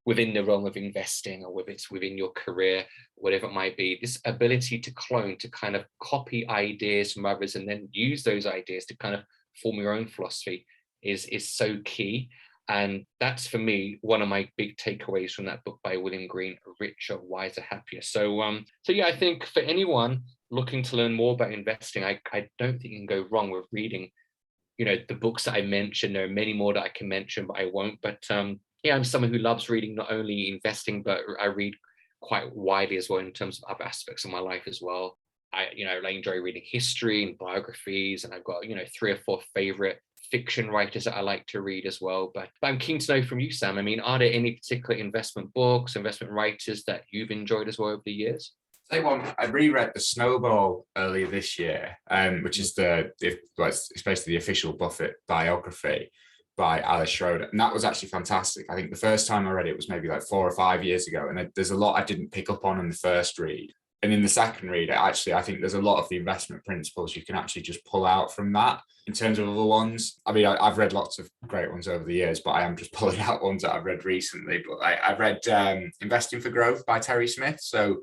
within the realm of investing or whether it's within your career, whatever it might be. This ability to clone, to kind of copy ideas from others and then use those ideas to kind of form your own philosophy is so key. And that's, for me, one of my big takeaways from that book by William Green, Richer, Wiser, Happier. So yeah, I think for anyone looking to learn more about investing, I don't think you can go wrong with reading, the books that I mentioned. There are many more that I can mention, but I won't. But yeah, I'm someone who loves reading, not only investing, but I read quite widely as well in terms of other aspects of my life as well. I enjoy reading history and biographies, and I've got, 3 or 4 favorite fiction writers that I like to read as well. But I'm keen to know from you, Sam. I mean, are there any particular investment books, investment writers that you've enjoyed as well over the years? I reread The Snowball earlier this year, which is it's basically the official Buffett biography by Alice Schroeder, and that was actually fantastic. I think the first time I read it was maybe like 4 or 5 years ago, and there's a lot I didn't pick up on in the first read. And in the second read, I think there's a lot of the investment principles you can actually just pull out from that. In terms of other ones, I mean, I've read lots of great ones over the years, but I am just pulling out ones that I've read recently. But I've read Investing for Growth by Terry Smith. So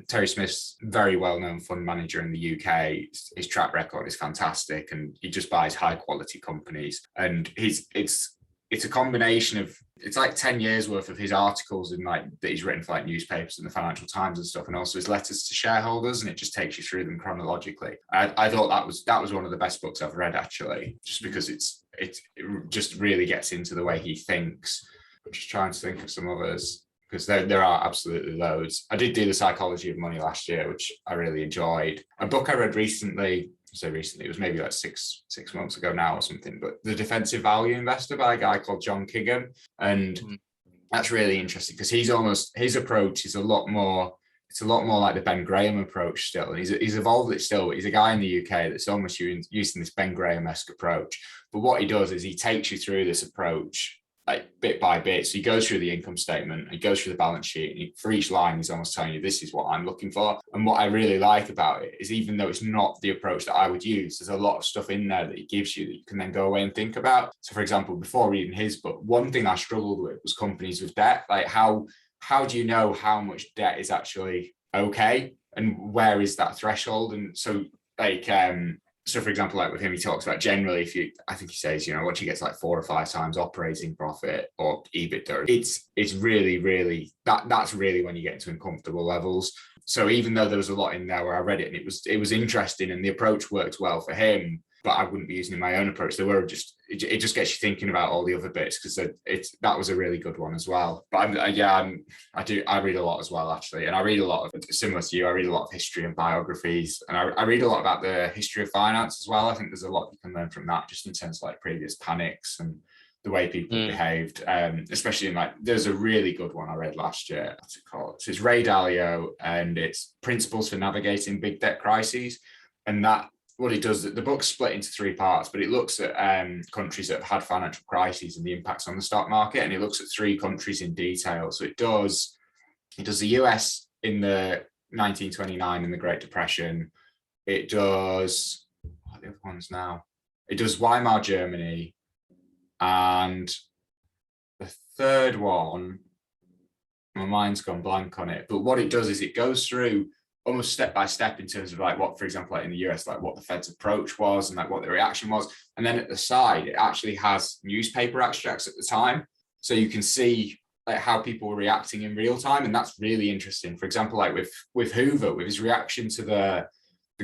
Terry Smith's very well-known fund manager in the UK. His track record is fantastic, and he just buys high-quality companies. And it's a combination of, it's like 10 years worth of his articles and that he's written for like newspapers and the Financial Times and stuff, and also his letters to shareholders, and it just takes you through them chronologically. I thought that was one of the best books I've read, actually, just because it just really gets into the way he thinks. I'm just trying to think of some others, because there are absolutely loads. I did do The Psychology of Money last year, which I really enjoyed. A book I read recently, it was maybe like six months ago now or something, but The Defensive Value Investor by a guy called John Kigham. And that's really interesting, because his approach is a lot more like the Ben Graham approach still. And he's evolved it still, but he's a guy in the UK that's almost using this Ben Graham-esque approach. But what he does is he takes you through this approach like bit by bit. So he goes through the income statement, he goes through the balance sheet, and for each line, he's almost telling you, this is what I'm looking for. And what I really like about it is, even though it's not the approach that I would use, there's a lot of stuff in there that he gives you that you can then go away and think about. So for example, before reading his book, one thing I struggled with was companies with debt. Like how do you know how much debt is actually okay? And where is that threshold? And so so for example, like with him, he talks about generally, I think he says, once you get to like 4 or 5 times operating profit or EBITDA, it's really, really, that's really when you get into uncomfortable levels. So even though there was a lot in there where I read it and it was interesting and the approach worked well for him, but I wouldn't be using my own approach. It just gets you thinking about all the other bits, because that was a really good one as well. But I read a lot as well, actually. And I read a lot of, similar to you, I read a lot of history and biographies, and I read a lot about the history of finance as well. I think there's a lot you can learn from that, just in terms of like previous panics and the way people behaved, especially in there's a really good one I read last year. What's it called? So it's Ray Dalio, and it's Principles for Navigating Big Debt Crises. And that, what it does, the book's split into 3 parts, but it looks at countries that have had financial crises and the impacts on the stock market, and it looks at 3 countries in detail. So it does the US in the 1929 and the Great Depression. It does, what are the other ones now? It does Weimar Germany, and the third one, my mind's gone blank on it. But what it does is it goes through almost step by step in terms of like what, for example, like in the US, like what the Fed's approach was and like what the reaction was. And then at the side, it actually has newspaper extracts at the time. So you can see like how people were reacting in real time, and that's really interesting. For example, like with Hoover, with his reaction to the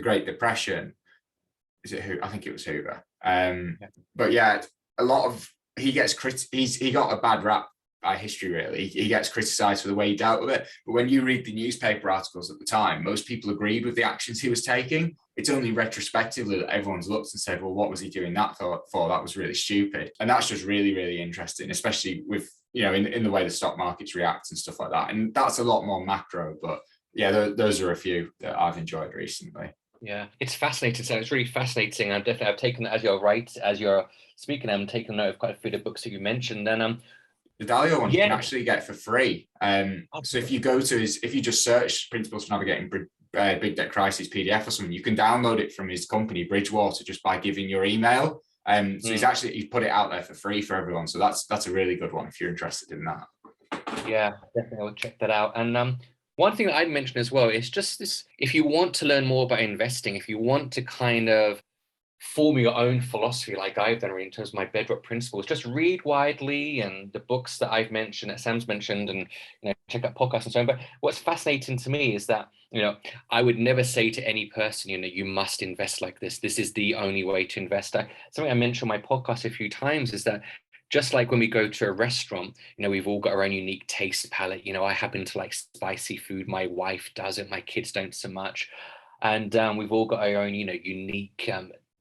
Great Depression. Is it who? I think it was Hoover. But yeah, a lot of he got a bad rap by history, really. He gets criticized for the way he dealt with it. But when you read the newspaper articles at the time, most people agreed with the actions he was taking. It's only retrospectively that everyone's looked and said, well, what was he doing that for? That was really stupid. And that's just really, really interesting, especially with, in the way the stock markets react and stuff like that. And that's a lot more macro, but yeah, those are a few that I've enjoyed recently. Yeah, it's fascinating. So it's really fascinating. I've taken that as you're speaking. I'm taking note of quite a few of the books that you mentioned. And the Dalio one you can actually get for free. So if you just search Principles for Navigating Big Debt Crisis PDF or something, you can download it from his company Bridgewater just by giving your email. So he's put it out there for free for everyone. So that's a really good one if you're interested in that. Yeah, definitely I'll check that out. And one thing that I'd mention as well is just this: if you want to learn more about investing, if you want to kind of form your own philosophy like I've done in terms of my bedrock principles, just read widely and the books that I've mentioned, that Sam's mentioned, and check out podcasts and so on. But what's fascinating to me is that I would never say to any person, you must invest like this. This is the only way to invest. Something I mentioned on my podcast a few times is that just like when we go to a restaurant, we've all got our own unique taste palette. I happen to like spicy food. My wife doesn't. My kids don't so much. And we've all got our own, unique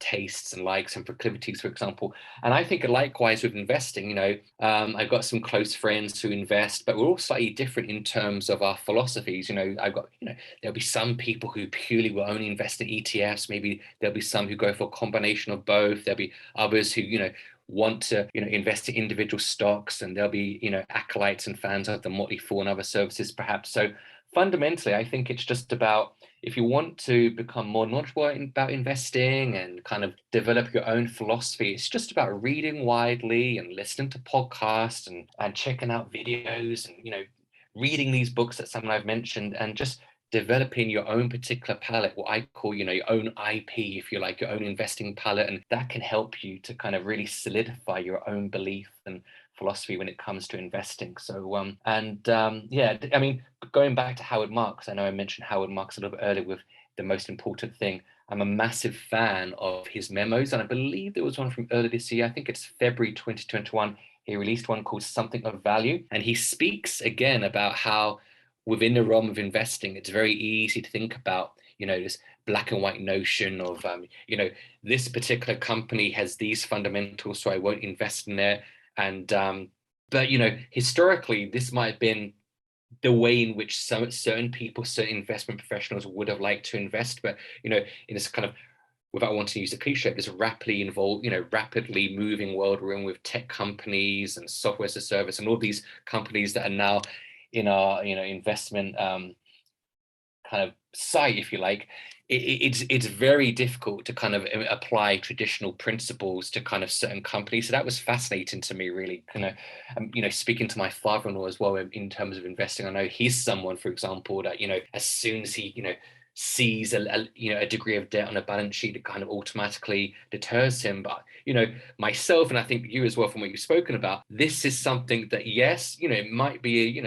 tastes and likes and proclivities, for example. And I think likewise with investing, I've got some close friends who invest, but we're all slightly different in terms of our philosophies. I've got, there'll be some people who purely will only invest in ETFs. Maybe there'll be some who go for a combination of both. There'll be others who, want to invest in individual stocks, and there'll be acolytes and fans of the Motley Fool and other services perhaps. So fundamentally, I think it's just about, if you want to become more knowledgeable about investing and kind of develop your own philosophy, it's just about reading widely and listening to podcasts and checking out videos and reading these books that Sam and I've mentioned, and just developing your own particular palette, what I call, your own IP, if you like, your own investing palette. And that can help you to kind of really solidify your own belief and philosophy when it comes to investing. So, I mean, going back to Howard Marks, I know I mentioned Howard Marks a little bit earlier with the most important thing. I'm a massive fan of his memos, and I believe there was one from earlier this year. I think it's February 2021. He released one called Something of Value, and he speaks again about how within the realm of investing, it's very easy to think about, this black and white notion of, this particular company has these fundamentals, so I won't invest in there. And, but, historically, this might have been the way in which certain people, certain investment professionals would have liked to invest. But, in this kind of, without wanting to use the cliche, this rapidly moving world we're in with tech companies and software as a service and all these companies that are now in our investment kind of site, if you like, it's very difficult to kind of apply traditional principles to kind of certain companies. So that was fascinating to me, really. Kind of speaking to my father-in-law as well in terms of investing. I know he's someone, for example, that as soon as he sees a degree of debt on a balance sheet, it kind of automatically deters him. But myself, and I think you as well, from what you've spoken about, this is something that, yes, it might be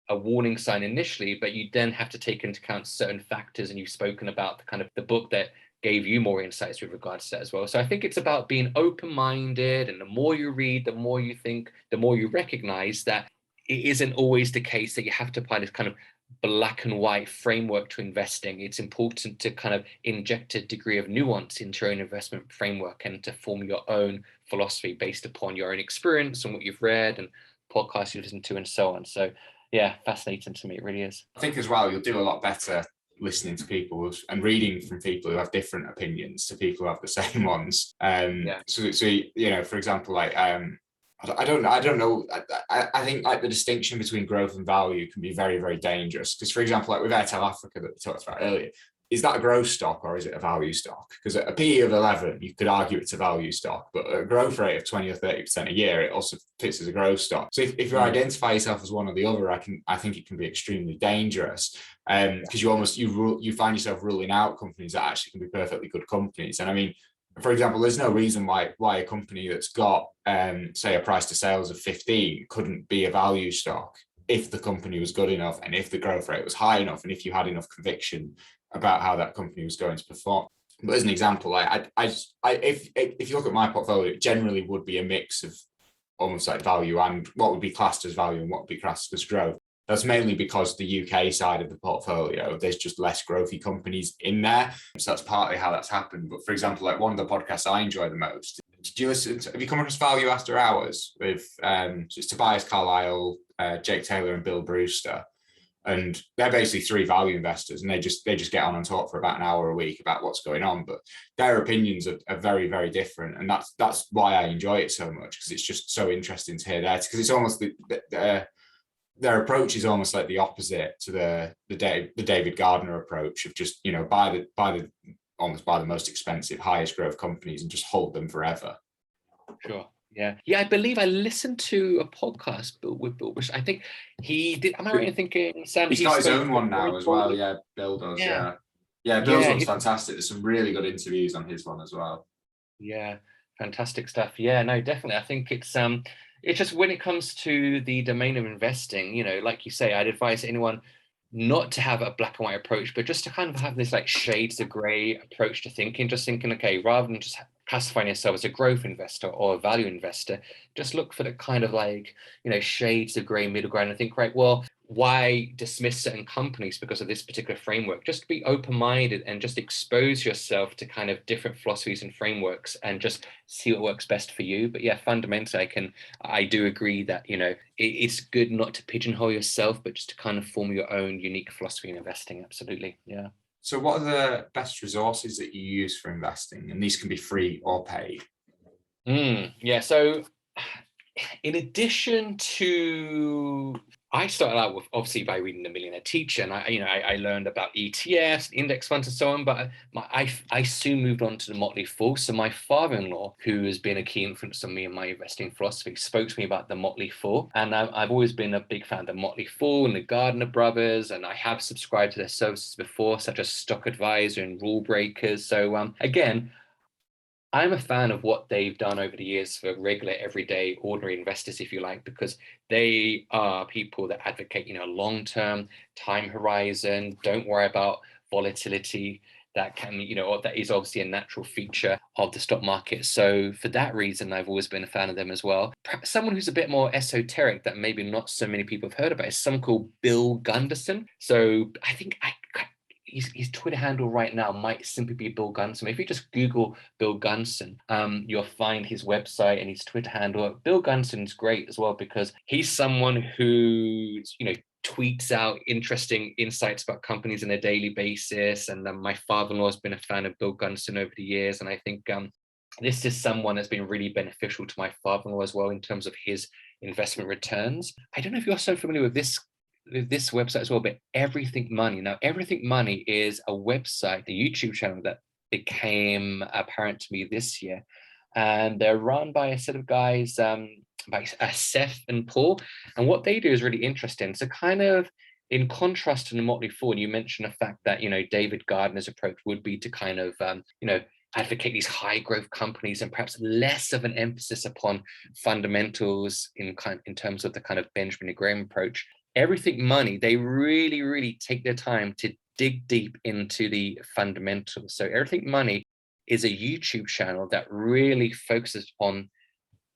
a warning sign initially, but you then have to take into account certain factors. And you've spoken about the book that gave you more insights with regards to that as well. So I think it's about being open-minded, and the more you read, the more you think, the more you recognize that it isn't always the case that you have to apply this kind of black and white framework to investing. It's important to kind of inject a degree of nuance into your own investment framework and to form your own philosophy based upon your own experience and what you've read and podcasts you've listened to and so on. So yeah, fascinating to me. It really is. I think as well, you'll do a lot better listening to people and reading from people who have different opinions to people who have the same ones. So for example, like I don't know. I think like the distinction between growth and value can be very, very dangerous. Because, for example, like with Airtel Africa that we talked about earlier, is that a growth stock or is it a value stock? Because at a PE of 11, you could argue it's a value stock, but at a growth rate of 20 or 30% a year, it also fits as a growth stock. So if you identify yourself as one or the other, I think it can be extremely dangerous, because you find yourself ruling out companies that actually can be perfectly good companies. And I mean, For example, there's no reason why a company that's got, say, a price to sales of 15 couldn't be a value stock if the company was good enough and if the growth rate was high enough and if you had enough conviction about how that company was going to perform. But as an example, if you look at my portfolio, it generally would be a mix of almost like value and what would be classed as value and what would be classed as growth. That's mainly because the UK side of the portfolio, there's just less growthy companies in there. So that's partly how that's happened. But for example, like one of the podcasts I enjoy the most, have you come across Value After Hours with it's Tobias Carlisle, Jake Taylor and Bill Brewster? And they're basically three value investors, and they just get on and talk for about an hour a week about what's going on. But their opinions are very, very different, and that's why I enjoy it so much, because it's just so interesting to hear that. Because it's almost their approach is almost like the opposite to the David Gardner approach of just, you know, buy the most expensive, highest growth companies and just hold them forever. Sure. Yeah. I believe I listened to a podcast with Bill, which I think he did. Am I right in thinking, Sam? He's got his own one now as well. Yeah, Bill does. Yeah. Bill's one's fantastic. There's some really good interviews on his one as well. Yeah, fantastic stuff. Yeah, no, definitely. I think it's just when it comes to the domain of investing, you know, like you say, I'd advise anyone not to have a black and white approach, but just to kind of have this like shades of gray approach to thinking, just thinking, okay, rather than just classifying yourself as a growth investor or a value investor, just look for the kind of like, you know, shades of gray middle ground and think, right, well, why dismiss certain companies because of this particular framework? Just be open-minded and just expose yourself to kind of different philosophies and frameworks and just see what works best for you. But yeah, fundamentally, I do agree that, you know, it's good not to pigeonhole yourself, but just to kind of form your own unique philosophy in investing. Absolutely. Yeah. So what are the best resources that you use for investing? And these can be free or paid. Yeah. So in addition to, I started out with obviously by reading The Millionaire Teacher, and I learned about ETFs, index funds, and so on. But I soon moved on to the Motley Fool. So my father-in-law, who has been a key influence on me and my investing philosophy, spoke to me about the Motley Fool, and I've always been a big fan of the Motley Fool and the Gardner brothers, and I have subscribed to their services before, such as Stock Advisor and Rule Breakers. So again, I'm a fan of what they've done over the years for regular, everyday, ordinary investors, if you like, because they are people that advocate, you know, long-term time horizon, don't worry about volatility. That can, you know, that is obviously a natural feature of the stock market. So for that reason, I've always been a fan of them as well. Perhaps someone who's a bit more esoteric that maybe not so many people have heard about is someone called Bill Gunderson. So I think his Twitter handle right now might simply be Bill Gunson. If you just Google Bill Gunson, you'll find his website and his Twitter handle. Bill Gunson's great as well because he's someone who, you know, tweets out interesting insights about companies on a daily basis. And my father-in-law has been a fan of Bill Gunson over the years. And I think this is someone that's been really beneficial to my father-in-law as well in terms of his investment returns. I don't know if you're so familiar with this website as well, but Everything Money. Now, Everything Money is a website, the YouTube channel that became apparent to me this year. And they're run by a set of guys, by Seth and Paul. And what they do is really interesting. So kind of in contrast to the Motley Fool, you mentioned the fact that, you know, David Gardner's approach would be to kind of, you know, advocate these high growth companies and perhaps less of an emphasis upon fundamentals in terms of the kind of Benjamin Graham approach. Everything Money, they really, really take their time to dig deep into the fundamentals. So Everything Money is a YouTube channel that really focuses on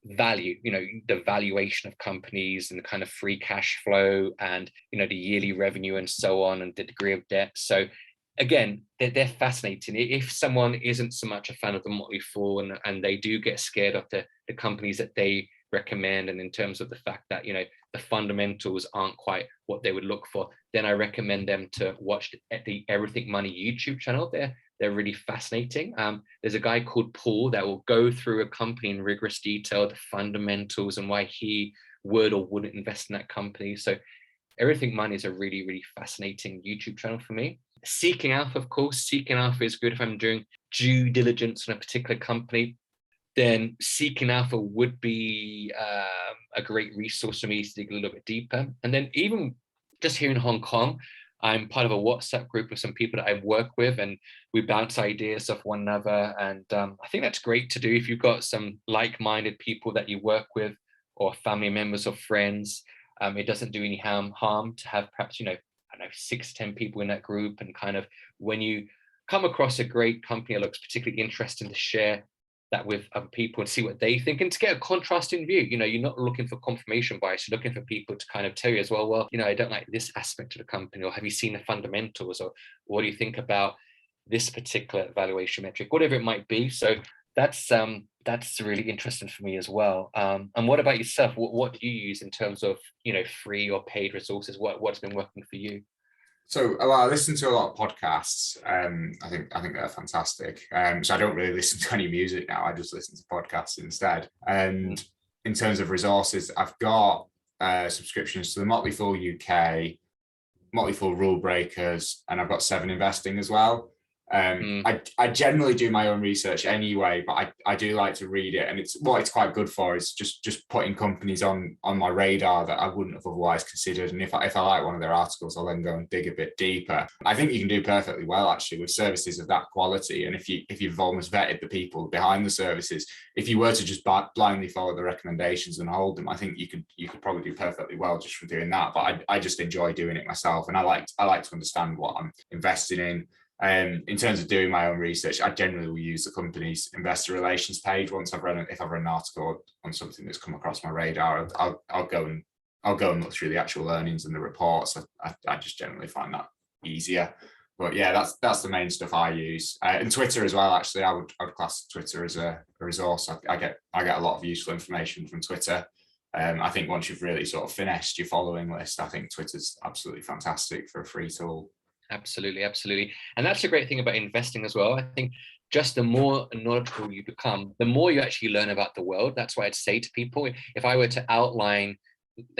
value, you know, the valuation of companies and the kind of free cash flow and, you know, the yearly revenue and so on and the degree of debt. So again, they're fascinating. If someone isn't so much a fan of the Motley Fool and they do get scared of the companies that they recommend, and in terms of the fact that, you know, the fundamentals aren't quite what they would look for, then I recommend them to watch the Everything Money YouTube channel. They're really fascinating. There's a guy called Paul that will go through a company in rigorous detail, the fundamentals and why he would or wouldn't invest in that company. So Everything Money is a really, really fascinating YouTube channel for me. Seeking Alpha, of course. Seeking Alpha is good if I'm doing due diligence on a particular company. Then Seeking Alpha would be a great resource for me to dig a little bit deeper. And then even just here in Hong Kong, I'm part of a WhatsApp group with some people that I work with, and we bounce ideas off one another. And I think that's great to do if you've got some like-minded people that you work with, or family members or friends. It doesn't do any harm to have perhaps, I don't know, 6 to 10 people in that group. And kind of when you come across a great company that looks particularly interesting, to share that with other people and see what they think, and to get a contrasting view. You're not looking for confirmation bias, you're looking for people to kind of tell you as well, I don't like this aspect of the company, or have you seen the fundamentals, or what do you think about this particular valuation metric, whatever it might be. So that's really interesting for me as well. And what about yourself? What do you use in terms of free or paid resources? What's been working for you? So I listen to a lot of podcasts. I think they're fantastic. So I don't really listen to any music now. I just listen to podcasts instead. And in terms of resources, I've got subscriptions to the Motley Fool UK, Motley Fool Rule Breakers, and I've got 7 Investing as well. I generally do my own research anyway, but I do like to read it, and it's quite good for is just putting companies on my radar that I wouldn't have otherwise considered. And if I like one of their articles, I'll then go and dig a bit deeper. I think you can do perfectly well actually with services of that quality, and if you've almost vetted the people behind the services, if you were to just blindly follow the recommendations and hold them, I think you could probably do perfectly well just from doing that. But I just enjoy doing it myself, and I like to understand what I'm investing in. In terms of doing my own research, I generally will use the company's investor relations page. Once if I've read an article on something that's come across my radar, I'll go and look through the actual earnings and the reports. I just generally find that easier. But yeah, that's the main stuff I use. And Twitter as well. Actually, I would class Twitter as a resource. I get a lot of useful information from Twitter. I think once you've really sort of finished your following list, I think Twitter's absolutely fantastic for a free tool. Absolutely. And that's a great thing about investing as well. I think just the more knowledgeable you become, the more you actually learn about the world. That's why I'd say to people, if I were to outline,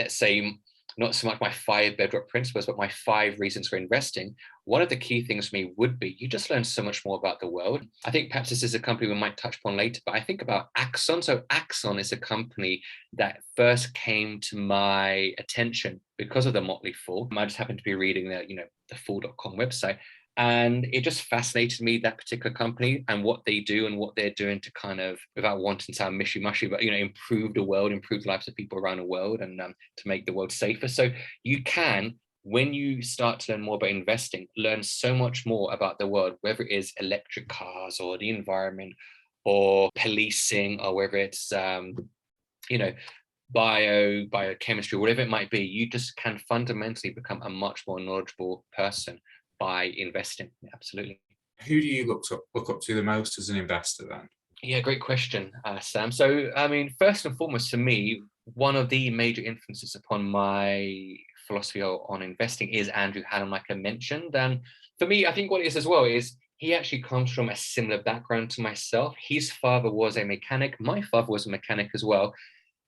let's say, not so much my 5 bedrock principles, but my 5 reasons for investing, one of the key things for me would be you just learn so much more about the world. I think perhaps this is a company we might touch upon later, but I think about Axon. So Axon is a company that first came to my attention because of the Motley Fool. I just happened to be reading the fool.com website, and it just fascinated me, that particular company and what they do and what they're doing to kind of, without wanting to sound mushy, but improve the world, improve the lives of people around the world, and to make the world safer. So you can, when you start to learn more about investing, learn so much more about the world, whether it is electric cars or the environment or policing, or whether it's biochemistry, whatever it might be. You just can fundamentally become a much more knowledgeable person by investing. Absolutely. Who do you look up to the most as an investor then? Yeah, great question, Sam. So, I mean, first and foremost, for me, one of the major influences upon my philosophy on investing is Andrew Hallam, like I mentioned. And for me, I think what it is as well is he actually comes from a similar background to myself. His father was a mechanic. My father was a mechanic as well.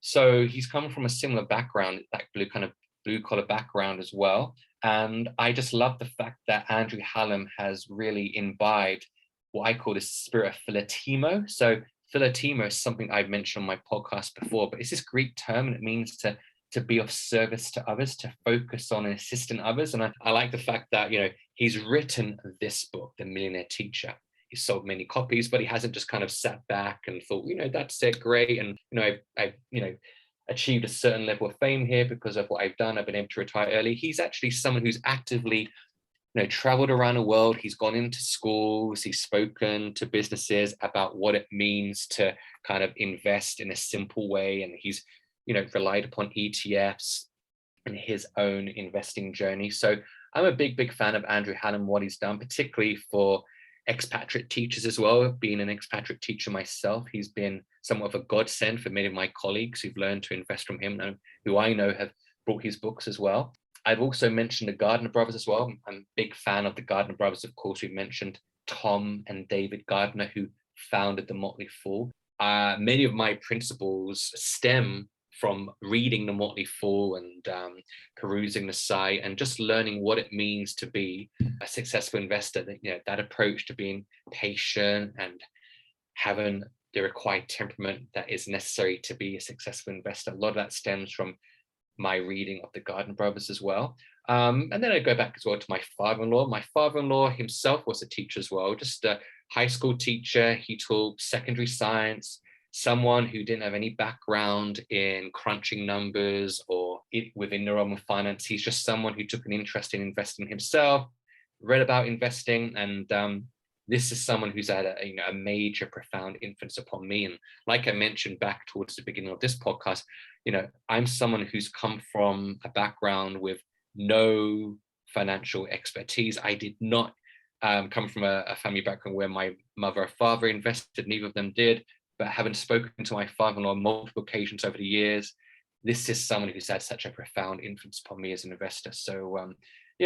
So he's come from a similar background, that blue collar background as well. And I just love the fact that Andrew Hallam has really imbibed what I call the spirit of philotimo. So philotimo is something I've mentioned on my podcast before, but it's this Greek term, and it means to be of service to others, to focus on and assisting others. And I like the fact that, he's written this book, The Millionaire Teacher. He's sold many copies, but he hasn't just kind of sat back and thought, that's it, great. And, I've achieved a certain level of fame here because of what I've done. I've been able to retire early. He's actually someone who's actively, traveled around the world. He's gone into schools. He's spoken to businesses about what it means to kind of invest in a simple way. And he's, relied upon ETFs in his own investing journey. So I'm a big fan of Andrew Hallam, what he's done, particularly for expatriate teachers as well. Being an expatriate teacher myself, he's been somewhat of a godsend for many of my colleagues who've learned to invest from him and who I know have brought his books as well. I've also mentioned the Gardner brothers as well. I'm a big fan of the Gardner brothers. Of course, we've mentioned Tom and David Gardner, who founded the Motley Fool. Many of my principles stem from reading the Motley Fool and perusing the site and just learning what it means to be a successful investor. That approach to being patient and having the required temperament that is necessary to be a successful investor. A lot of that stems from my reading of the Garden Brothers as well. And then I go back as well to my father-in-law. My father-in-law himself was a teacher as well, just a high school teacher. He taught secondary science, someone who didn't have any background in crunching numbers or within the realm of finance. He's just someone who took an interest in investing himself, read about investing, and this is someone who's had a major, profound influence upon me. And like I mentioned back towards the beginning of this podcast, I'm someone who's come from a background with no financial expertise. I did not come from a family background where my mother or father invested, neither of them did. But having spoken to my father-in-law on multiple occasions over the years, this is someone who's had such a profound influence upon me as an investor. So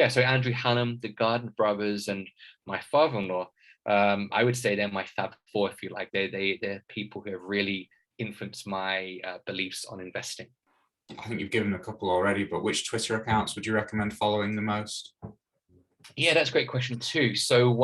so Andrew Hallam, the Garden Brothers, and my father-in-law, I would say they're my Fab Four, if you like. They're people who have really influenced my beliefs on investing. I think you've given a couple already, but which Twitter accounts would you recommend following the most? Yeah, that's a great question too. So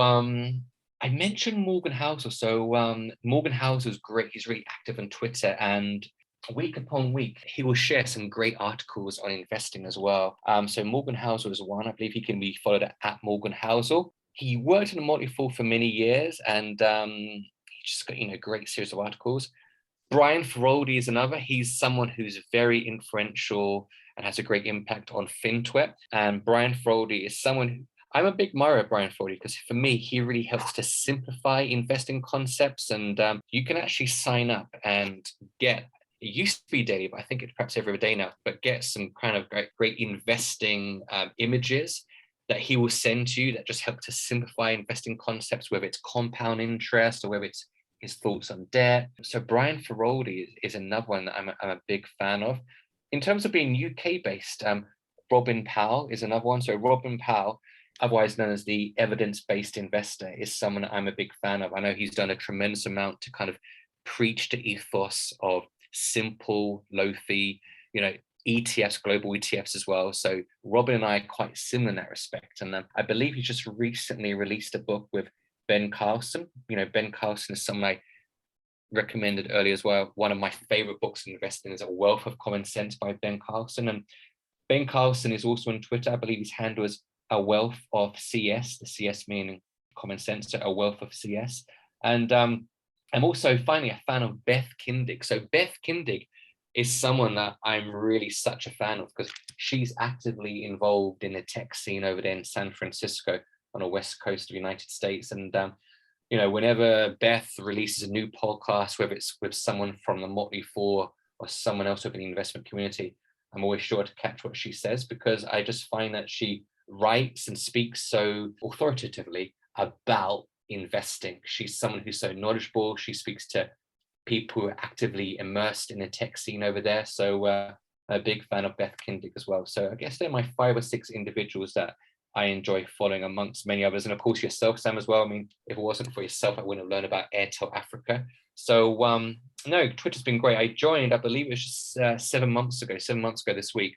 I mentioned Morgan Housel. So Morgan Housel is great. He's really active on Twitter, and week upon week, he will share some great articles on investing as well. So Morgan Housel is one. I believe he can be followed at Morgan Housel. He worked in a multi-fool for many years, and he just got great series of articles. Brian Feroldi is another. He's someone who's very influential and has a great impact on FinTwit. And Brian Feroldi is someone who, I'm a big admirer of Brian Feroldi, because for me, he really helps to simplify investing concepts. And you can actually sign up and get, it used to be daily, but I think it's perhaps every day now, but get some kind of great investing images that he will send to you that just help to simplify investing concepts, whether it's compound interest or whether it's his thoughts on debt. So Brian Feroldi is another one that I'm a big fan of. In terms of being UK based, Robin Powell is another one. So Robin Powell, otherwise known as the evidence-based investor, is someone I'm a big fan of. I know he's done a tremendous amount to kind of preach the ethos of simple, low fee, ETFs, global ETFs as well. So Robin and I are quite similar in that respect. And I believe he just recently released a book with Ben Carlson. Ben Carlson is someone I recommended earlier as well. One of my favorite books in investing is A Wealth of Common Sense by Ben Carlson. And Ben Carlson is also on Twitter. I believe his handle is A Wealth of CS, the CS meaning common sense, so A Wealth of CS. And I'm also finally a fan of Beth Kindig. So Beth Kindig is someone that I'm really such a fan of, because she's actively involved in the tech scene over there in San Francisco on the west coast of the United States. And whenever Beth releases a new podcast, whether it's with someone from the Motley Four or someone else within the investment community, I'm always sure to catch what she says, because I just find that she writes and speaks so authoritatively about investing. She's someone who's so knowledgeable. She speaks to people who are actively immersed in the tech scene over there. So I'm a big fan of Beth Kindig as well. So I guess they're my 5 or 6 individuals that I enjoy following, amongst many others. And of course yourself, Sam, as well. I mean, if it wasn't for yourself, I wouldn't have learned about Airtel Africa. So no, Twitter's been great. I joined, I believe it was just 7 months ago this week,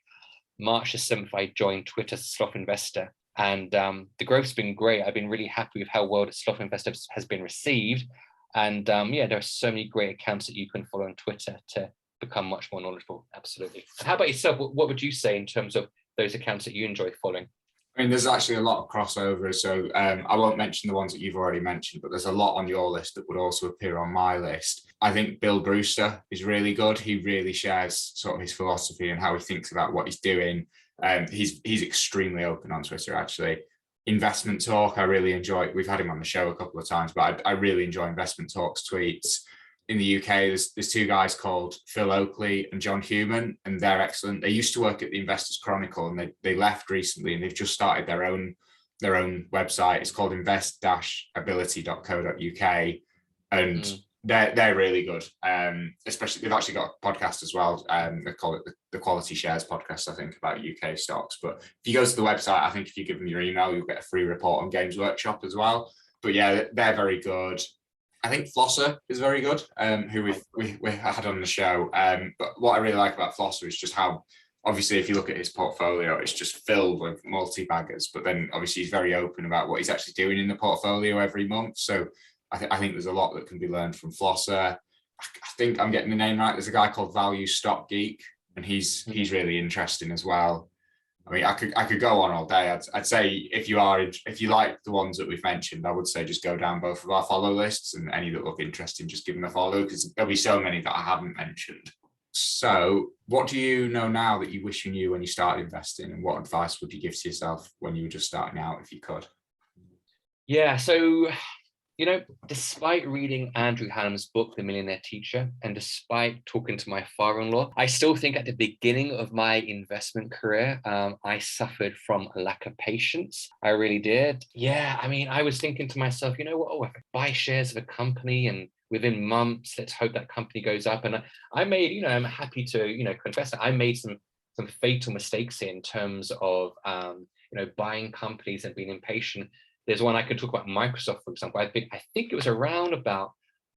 March the 7th, I joined Twitter Sloth Investor. And the growth's been great. I've been really happy with how well the Sloth Investor has been received. And there are so many great accounts that you can follow on Twitter to become much more knowledgeable. Absolutely. How about yourself? What would you say in terms of those accounts that you enjoy following? I mean, there's actually a lot of crossovers. So I won't mention the ones that you've already mentioned, but there's a lot on your list that would also appear on my list. I think Bill Brewster is really good. He really shares sort of his philosophy and how he thinks about what he's doing. He's extremely open on Twitter, actually. Investment Talk, I really enjoy. We've had him on the show a couple of times, but I really enjoy Investment Talk's tweets. In the UK, there's 2 guys called Phil Oakley and John Human, and they're excellent. They used to work at the Investors Chronicle, and they left recently, and they've just started their own website. It's called invest-ability.co.uk, and they're really good. Especially, they've actually got a podcast as well. They call it the Quality Shares podcast, I think, about UK stocks. But if you go to the website, I think if you give them your email, you'll get a free report on Games Workshop as well. But yeah, they're very good. I think Flosser is very good, who we had on the show. But what I really like about Flosser is just how, obviously, if you look at his portfolio, it's just filled with multi-baggers. But then, obviously, he's very open about what he's actually doing in the portfolio every month. So I think there's a lot that can be learned from Flosser. I think I'm getting the name right. There's a guy called Value Stock Geek And he's really interesting as well. I mean, I could go on all day. I'd say if you like the ones that we've mentioned, I would say just go down both of our follow lists, and any that look interesting, just give them a follow, because there'll be so many that I haven't mentioned. So what do you know now that you wish you knew when you started investing, and what advice would you give to yourself when you were just starting out, if you could? Yeah, so despite reading Andrew Hallam's book, The Millionaire Teacher, and despite talking to my father-in-law, I still think at the beginning of my investment career, I suffered from a lack of patience. I really did. Yeah, I mean, I was thinking to myself, you know what, if I buy shares of a company and within months, let's hope that company goes up. And I made, I'm happy to, confess that I made some fatal mistakes here in terms of, buying companies and being impatient. There's one I could talk about, Microsoft, for example. I think it was around about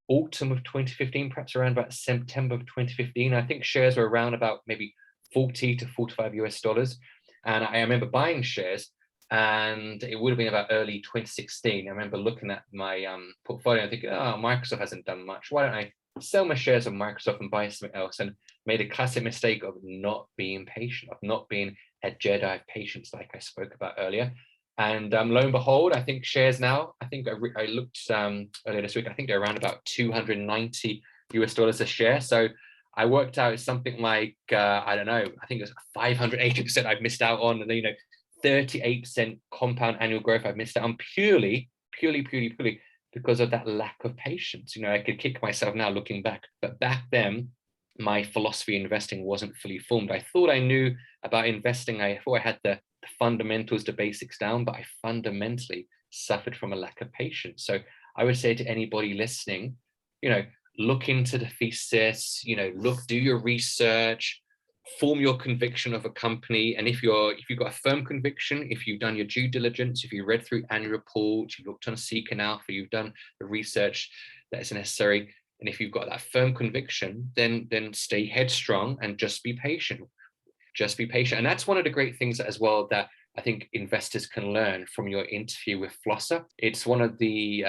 autumn of 2015, perhaps around about September of 2015. I think shares were around about maybe 40 to 45 US dollars. And I remember buying shares, and it would have been about early 2016. I remember looking at my portfolio and thinking, oh, Microsoft hasn't done much. Why don't I sell my shares of Microsoft and buy something else? And made a classic mistake of not being patient, of not being a Jedi of patience, like I spoke about earlier. And lo and behold, I think shares now, I think I looked earlier this week, I think they're around about 290 US dollars a share. So I worked out something like, I don't know, I think it was 580% I've missed out on, and 38% compound annual growth I've missed out on purely because of that lack of patience. I could kick myself now looking back, but back then, my philosophy in investing wasn't fully formed. I thought I knew about investing. I thought I had the fundamentals, the basics down, but I fundamentally suffered from a lack of patience. So I would say to anybody listening, look into the thesis, do your research, form your conviction of a company. And if you've got a firm conviction, if you've done your due diligence, if you read through annual reports, you've looked on Seeking Alpha, you've done the research that is necessary, and if you've got that firm conviction, then stay headstrong and just be patient. Just be patient. And that's one of the great things as well that I think investors can learn from your interview with Flosser. It's one of the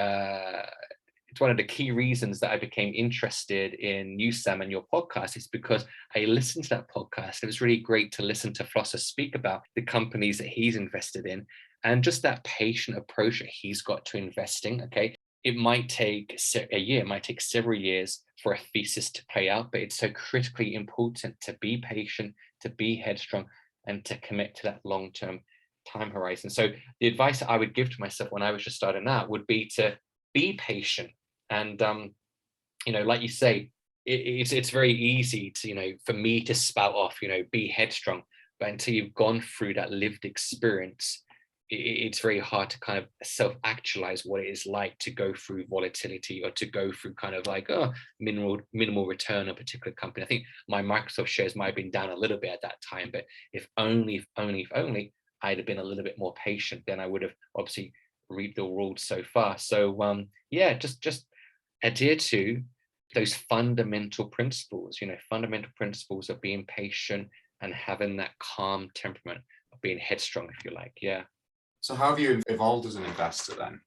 key reasons that I became interested in you, Sam, and your podcast is because I listened to that podcast. It was really great to listen to Flosser speak about the companies that he's invested in and just that patient approach that he's got to investing. Okay. It might take a year, it might take several years for a thesis to play out, but it's so critically important to be patient, to be headstrong, and to commit to that long-term time horizon. So the advice that I would give to myself when I was just starting out would be to be patient. And, like you say, it's very easy to, for me to spout off, be headstrong, but until you've gone through that lived experience, it's very hard to kind of self-actualize what it is like to go through volatility or to go through kind of like minimal return on a particular company. I think my Microsoft shares might have been down a little bit at that time, but if only I'd have been a little bit more patient, then I would have obviously reaped the rewards so far. So just adhere to those fundamental principles, fundamental principles of being patient and having that calm temperament, of being headstrong, if you like. Yeah. So how have you evolved as an investor then?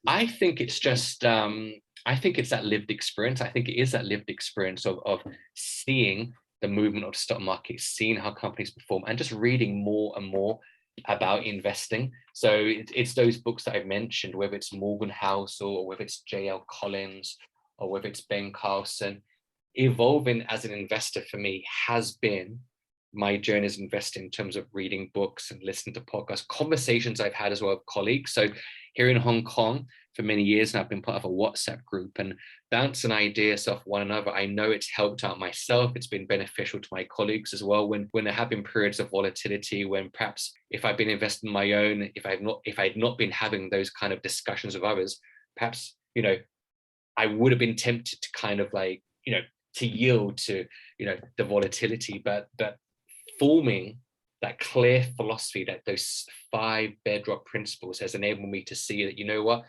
I think it's just, I think it's that lived experience. I think it is that lived experience of seeing the movement of the stock market, seeing how companies perform, and just reading more and more about investing. So it's those books that I've mentioned, whether it's Morgan Housel or whether it's J.L. Collins or whether it's Ben Carlson. Evolving as an investor for me has been my journey as investing in terms of reading books and listening to podcasts, conversations I've had as well with colleagues. So here in Hong Kong for many years, and I've been part of a WhatsApp group and bouncing ideas off one another. I know it's helped out myself. It's been beneficial to my colleagues as well when there have been periods of volatility, when perhaps if I've been investing on my own, if I'd not been having those kind of discussions with others, perhaps, I would have been tempted to kind of like, to yield to, the volatility, but forming that clear philosophy, that those 5 bedrock principles has enabled me to see that,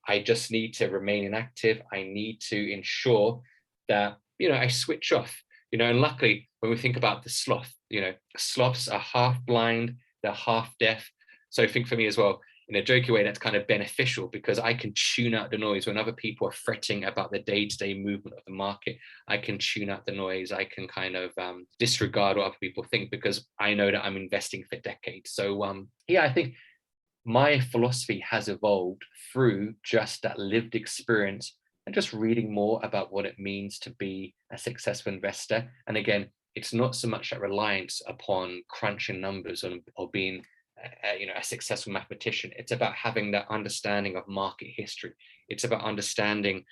I just need to remain inactive. I need to ensure that, I switch off, and luckily when we think about the sloth, sloths are half blind, they're half deaf. So I think for me as well, in a jokey way, that's kind of beneficial because I can tune out the noise when other people are fretting about the day-to-day movement of the market. I can tune out the noise. I can kind of disregard what other people think because I know that I'm investing for decades. So yeah, I think my philosophy has evolved through just that lived experience and just reading more about what it means to be a successful investor. And again, it's not so much that reliance upon crunching numbers or being a successful mathematician. It's about having that understanding of market history. It's about understanding,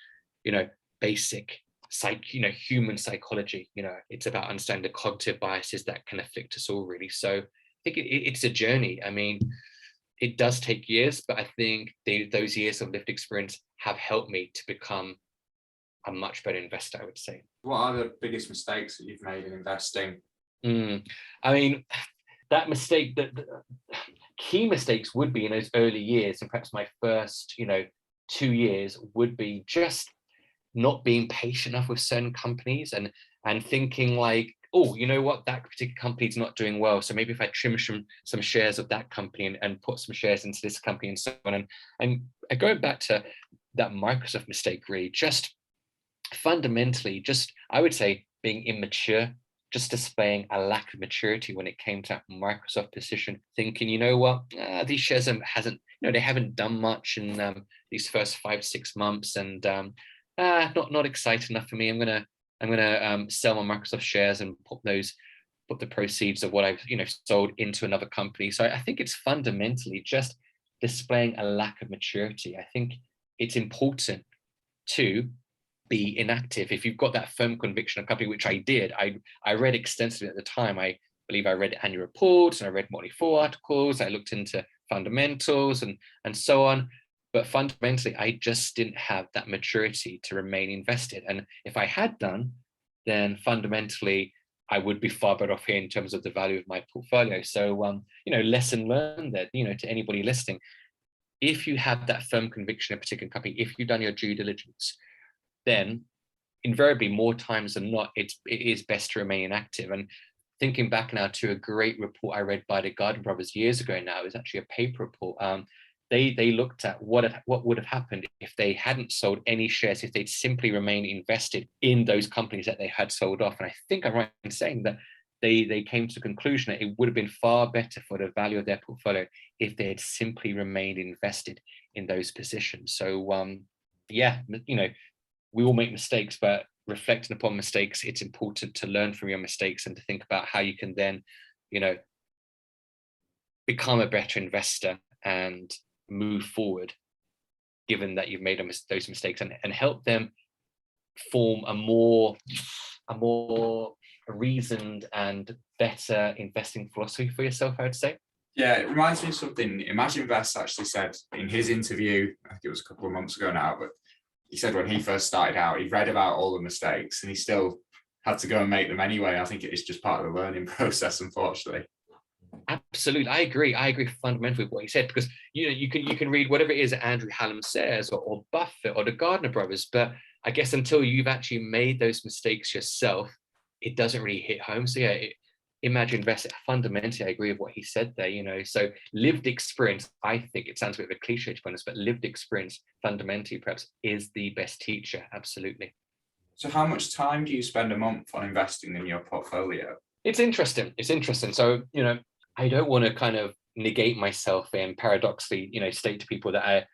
basic human psychology. It's about understanding the cognitive biases that can afflict us all, really. So I think it's a journey. I mean, it does take years, but I think those years of lived experience have helped me to become a much better investor, I would say. What are the biggest mistakes that you've made in investing? I mean, that mistake, the key mistakes would be in those early years, and perhaps my first, 2 years would be just not being patient enough with certain companies and thinking like, oh, you know what, that particular company is not doing well. So maybe if I trim some shares of that company and put some shares into this company and so on. And going back to that Microsoft mistake, really, just fundamentally, I would say being immature, just displaying a lack of maturity when it came to Microsoft position, thinking, you know what, these shares they haven't done much in these first 5-6 months, and not exciting enough for me. I'm gonna sell my Microsoft shares and put the proceeds of what I've sold into another company. So I think it's fundamentally just displaying a lack of maturity. I think it's important to be inactive. If you've got that firm conviction of company, which I did, I read extensively at the time. I believe I read annual reports and I read Motley Fool articles. I looked into fundamentals and so on. But fundamentally, I just didn't have that maturity to remain invested. And if I had done, then fundamentally, I would be far better off here in terms of the value of my portfolio. So, lesson learned that, to anybody listening, if you have that firm conviction in a particular company, if you've done your due diligence, then invariably more times than not, it is best to remain inactive. And thinking back now to a great report I read by the Gardner brothers years ago now, it was actually a paper report. They looked at what would have happened if they hadn't sold any shares, if they'd simply remained invested in those companies that they had sold off. And I think I'm right in saying that they came to the conclusion that it would have been far better for the value of their portfolio if they had simply remained invested in those positions. So we all make mistakes, but reflecting upon mistakes, it's important to learn from your mistakes and to think about how you can then, become a better investor and move forward, given that you've made those mistakes, and help them form a more reasoned and better investing philosophy for yourself, I would say. Yeah, it reminds me of something Imagine Invest actually said in his interview, I think it was a couple of months ago now, but he said when he first started out, he read about all the mistakes and he still had to go and make them anyway. I think it is just part of the learning process, unfortunately. Absolutely. I agree fundamentally with what he said, because you can read whatever it is that Andrew Hallam says or Buffett or the Gardner brothers, but I guess until you've actually made those mistakes yourself, it doesn't really hit home. So yeah, Imagine Invest, fundamentally I agree with what he said there, so lived experience, I think it sounds a bit of a cliche to be honest, but lived experience fundamentally perhaps is the best teacher. Absolutely. So how much time do you spend a month on investing in your portfolio? It's interesting. So, I don't want to kind of negate myself and paradoxically, state to people that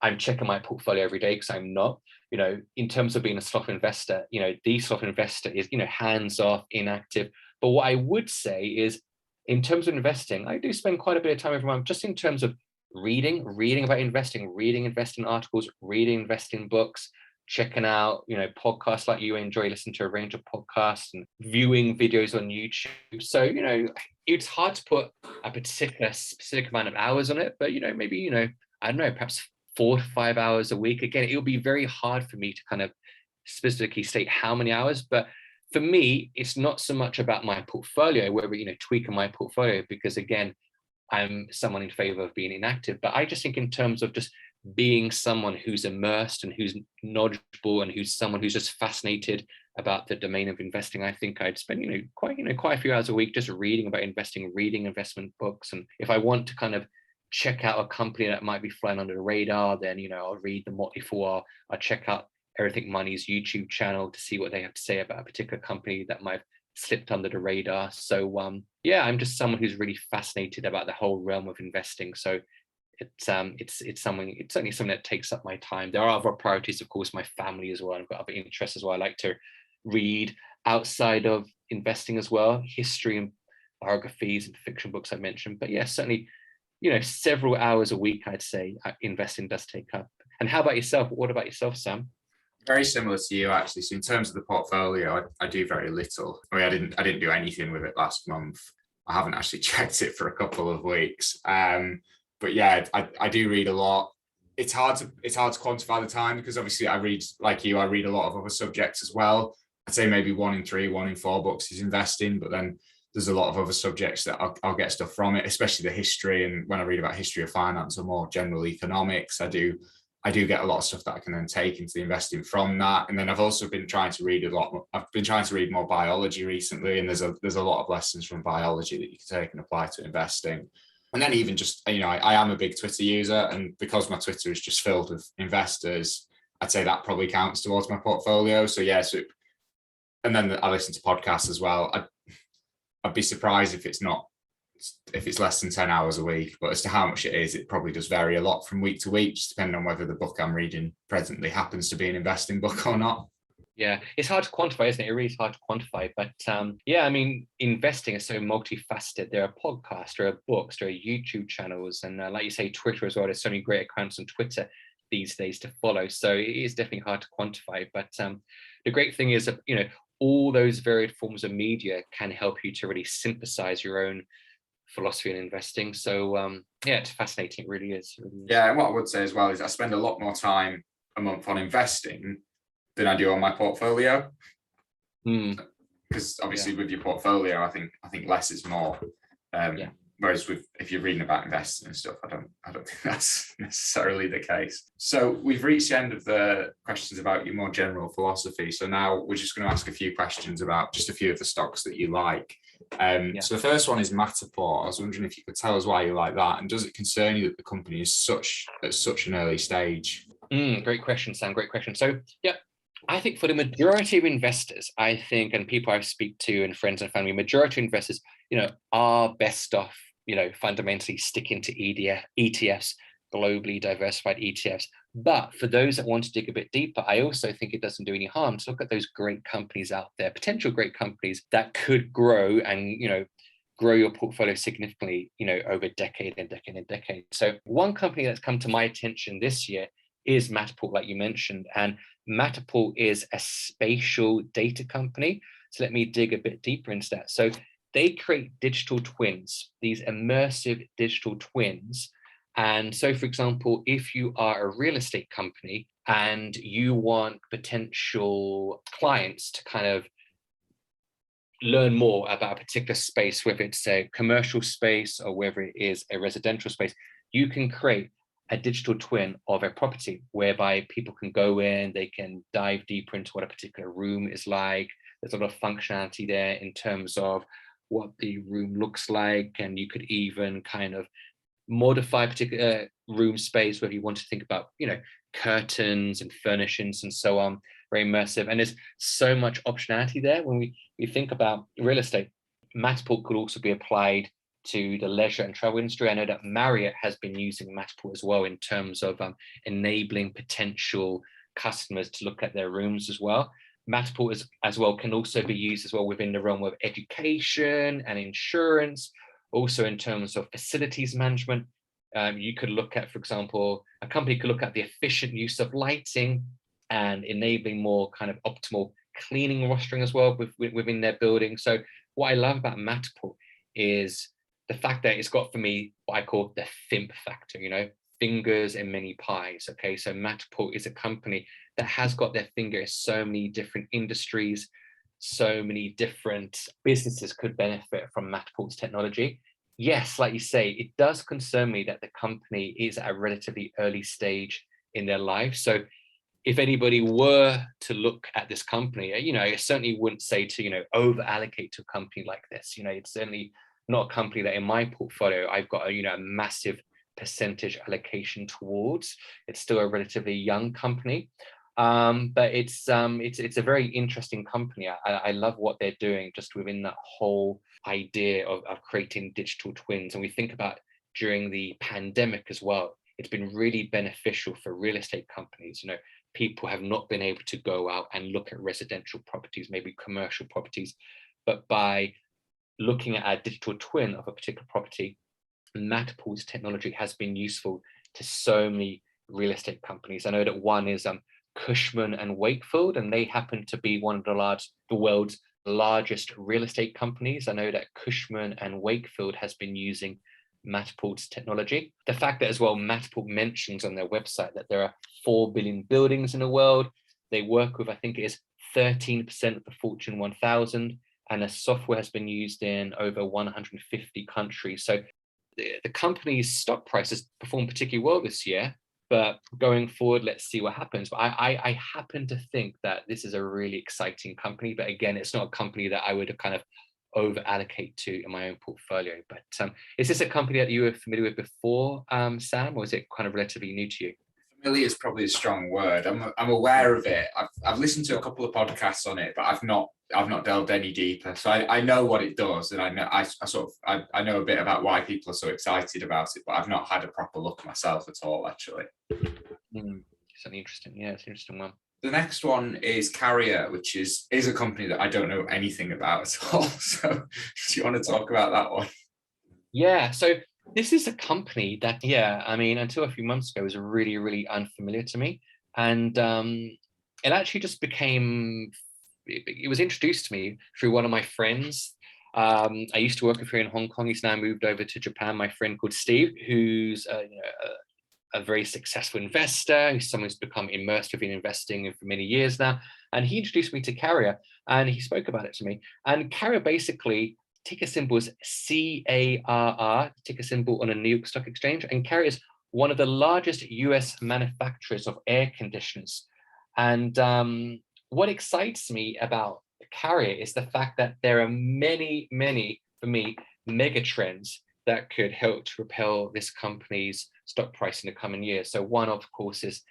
I'm checking my portfolio every day, because I'm not. In terms of being a sloth investor, the sloth investor is, hands off, inactive. But what I would say is, in terms of investing, I do spend quite a bit of time every month just in terms of reading about investing, reading investing articles, reading investing books, checking out, podcasts like you. I enjoy listening to a range of podcasts and viewing videos on YouTube. So, it's hard to put a specific amount of hours on it, but, maybe, I don't know, perhaps 4 to 5 hours a week. Again, it will be very hard for me to kind of specifically state how many hours, but for me, it's not so much about my portfolio, where we, tweaking my portfolio, because again, I'm someone in favor of being inactive. But I just think in terms of just being someone who's immersed and who's knowledgeable and who's someone who's just fascinated about the domain of investing, I think I'd spend, quite a few hours a week just reading about investing, reading investment books. And if I want to kind of check out a company that might be flying under the radar, then, I'll read the Motley Fool. I'll check out Everything Money's YouTube channel to see what they have to say about a particular company that might have slipped under the radar. So yeah, I'm just someone who's really fascinated about the whole realm of investing. So it's certainly something that takes up my time. There are other priorities, of course, my family as well. I've got other interests as well. I like to read outside of investing as well, history and biographies and fiction books I mentioned. But yeah, certainly, several hours a week, I'd say, investing does take up. And how about yourself? What about yourself, Sam? Very similar to you, actually. So in terms of the portfolio, I do very little. I didn't do anything with it last month. I haven't actually checked it for a couple of weeks. But yeah, I do read a lot. It's hard to quantify the time, because obviously I read a lot of other subjects as well. I'd say maybe 1 in 3, 1 in 4 books is investing, but then there's a lot of other subjects that I'll get stuff from it, especially the history. And when I read about history of finance or more general economics, I do get a lot of stuff that I can then take into the investing from that. And then I've also been trying to read a lot more. I've been trying to read more biology recently, and there's a lot of lessons from biology that you can take and apply to investing. And then even just, I am a big Twitter user, and because my Twitter is just filled with investors, I'd say that probably counts towards my portfolio. So yeah, and then I listen to podcasts as well. I'd be surprised if it's less than 10 hours a week, but as to how much it is, it probably does vary a lot from week to week, just depending on whether the book I'm reading presently happens to be an investing book or not. Yeah, it's hard to quantify, isn't it? It really is hard to quantify. But yeah, I mean, investing is so multifaceted. There are podcasts, there are books, there are YouTube channels, and like you say, Twitter as well. There's so many great accounts on Twitter these days to follow. So it is definitely hard to quantify. But the great thing is that, all those varied forms of media can help you to really synthesize your own philosophy in investing. So yeah, it's fascinating. It really is. Yeah, and what I would say as well is I spend a lot more time a month on investing than I do on my portfolio. Because obviously with your portfolio, I think less is more. Whereas if you're reading about investing and stuff, I don't think that's necessarily the case. So we've reached the end of the questions about your more general philosophy. So now we're just going to ask a few questions about just a few of the stocks that you like. So the first one is Matterport. I was wondering if you could tell us why you like that, and does it concern you that the company is at such an early stage? Great question, Sam. Great question. So yeah, I think for the majority of investors, I think, and people I speak to and friends and family, majority of investors, are best off, fundamentally sticking to ETFs, globally diversified ETFs. But for those that want to dig a bit deeper, I also think it doesn't do any harm to look at those great companies out there, potential great companies that could grow and, grow your portfolio significantly, over decade and decade and decade. So one company that's come to my attention this year is Matterport, like you mentioned. And Matterport is a spatial data company. So let me dig a bit deeper into that. So they create digital twins, these immersive digital twins. And so, for example, if you are a real estate company and you want potential clients to kind of learn more about a particular space, whether it's a commercial space or whether it is a residential space, you can create a digital twin of a property whereby people can go in, they can dive deeper into what a particular room is like. There's a lot of functionality there in terms of what the room looks like, and you could even kind of modify a particular room space, whether you want to think about, curtains and furnishings and so on. Very immersive, and there's so much optionality there. When we think about real estate, Matterport could also be applied to the leisure and travel industry. I know that Marriott has been using Matterport as well in terms of enabling potential customers to look at their rooms as well. Matterport as well can also be used as well within the realm of education and insurance, also in terms of facilities management. You could look at, for example, a company could look at the efficient use of lighting and enabling more kind of optimal cleaning rostering as well within their building. So what I love about Matterport is the fact that it's got, for me, what I call the FIMP factor, fingers in many pies. Okay, so Matterport is a company that has got their finger in so many different industries, so many different businesses could benefit from Matterport's technology. Yes, like you say, it does concern me that the company is at a relatively early stage in their life. So if anybody were to look at this company, I certainly wouldn't say to, over allocate to a company like this. It's certainly not a company that in my portfolio I've got a massive percentage allocation towards. It's still a relatively young company, but it's a very interesting company. I love what they're doing just within that whole idea of creating digital twins. And we think about during the pandemic as well, it's been really beneficial for real estate companies. You know, people have not been able to go out and look at residential properties, maybe commercial properties, but by looking at a digital twin of a particular property, Matterport's technology has been useful to so many real estate companies. I know that one is Cushman and Wakefield, and they happen to be one of the world's largest real estate companies. I know that Cushman and Wakefield has been using Matterport's technology. The fact that as well, Matterport mentions on their website that there are 4 billion buildings in the world. They work with, I think it is 13% of the Fortune 1000, and their software has been used in over 150 countries. So the company's stock price has performed particularly well this year, but going forward, let's see what happens. But I happen to think that this is a really exciting company, but again, it's not a company that I would kind of over allocate to in my own portfolio. But is this a company that you were familiar with before, Sam, or is it kind of relatively new to you? Familiar is probably a strong word. I'm aware of it. I've listened to a couple of podcasts on it, but I've not delved any deeper. So I know what it does, and I know a bit about why people are so excited about it, but I've not had a proper look myself at all, actually. Something interesting. Yeah, it's an interesting one. The next one is Carrier, which is a company that I don't know anything about at all. So do you want to talk about that one? Yeah, so this is a company that, I mean, until a few months ago, was really, really unfamiliar to me. And it actually just it was introduced to me through one of my friends. I used to work with her in Hong Kong. He's now moved over to Japan. My friend called Steve, who's a very successful investor, who's someone who's become immersed in investing for many years now. And he introduced me to Carrier, and he spoke about it to me. And Carrier basically, ticker symbol is CARR, ticker symbol on a New York Stock Exchange. And Carrier is one of the largest US manufacturers of air conditioners. And what excites me about Carrier is the fact that there are many, for me, mega trends that could help to propel this company's stock price in the coming years. So one, of course, is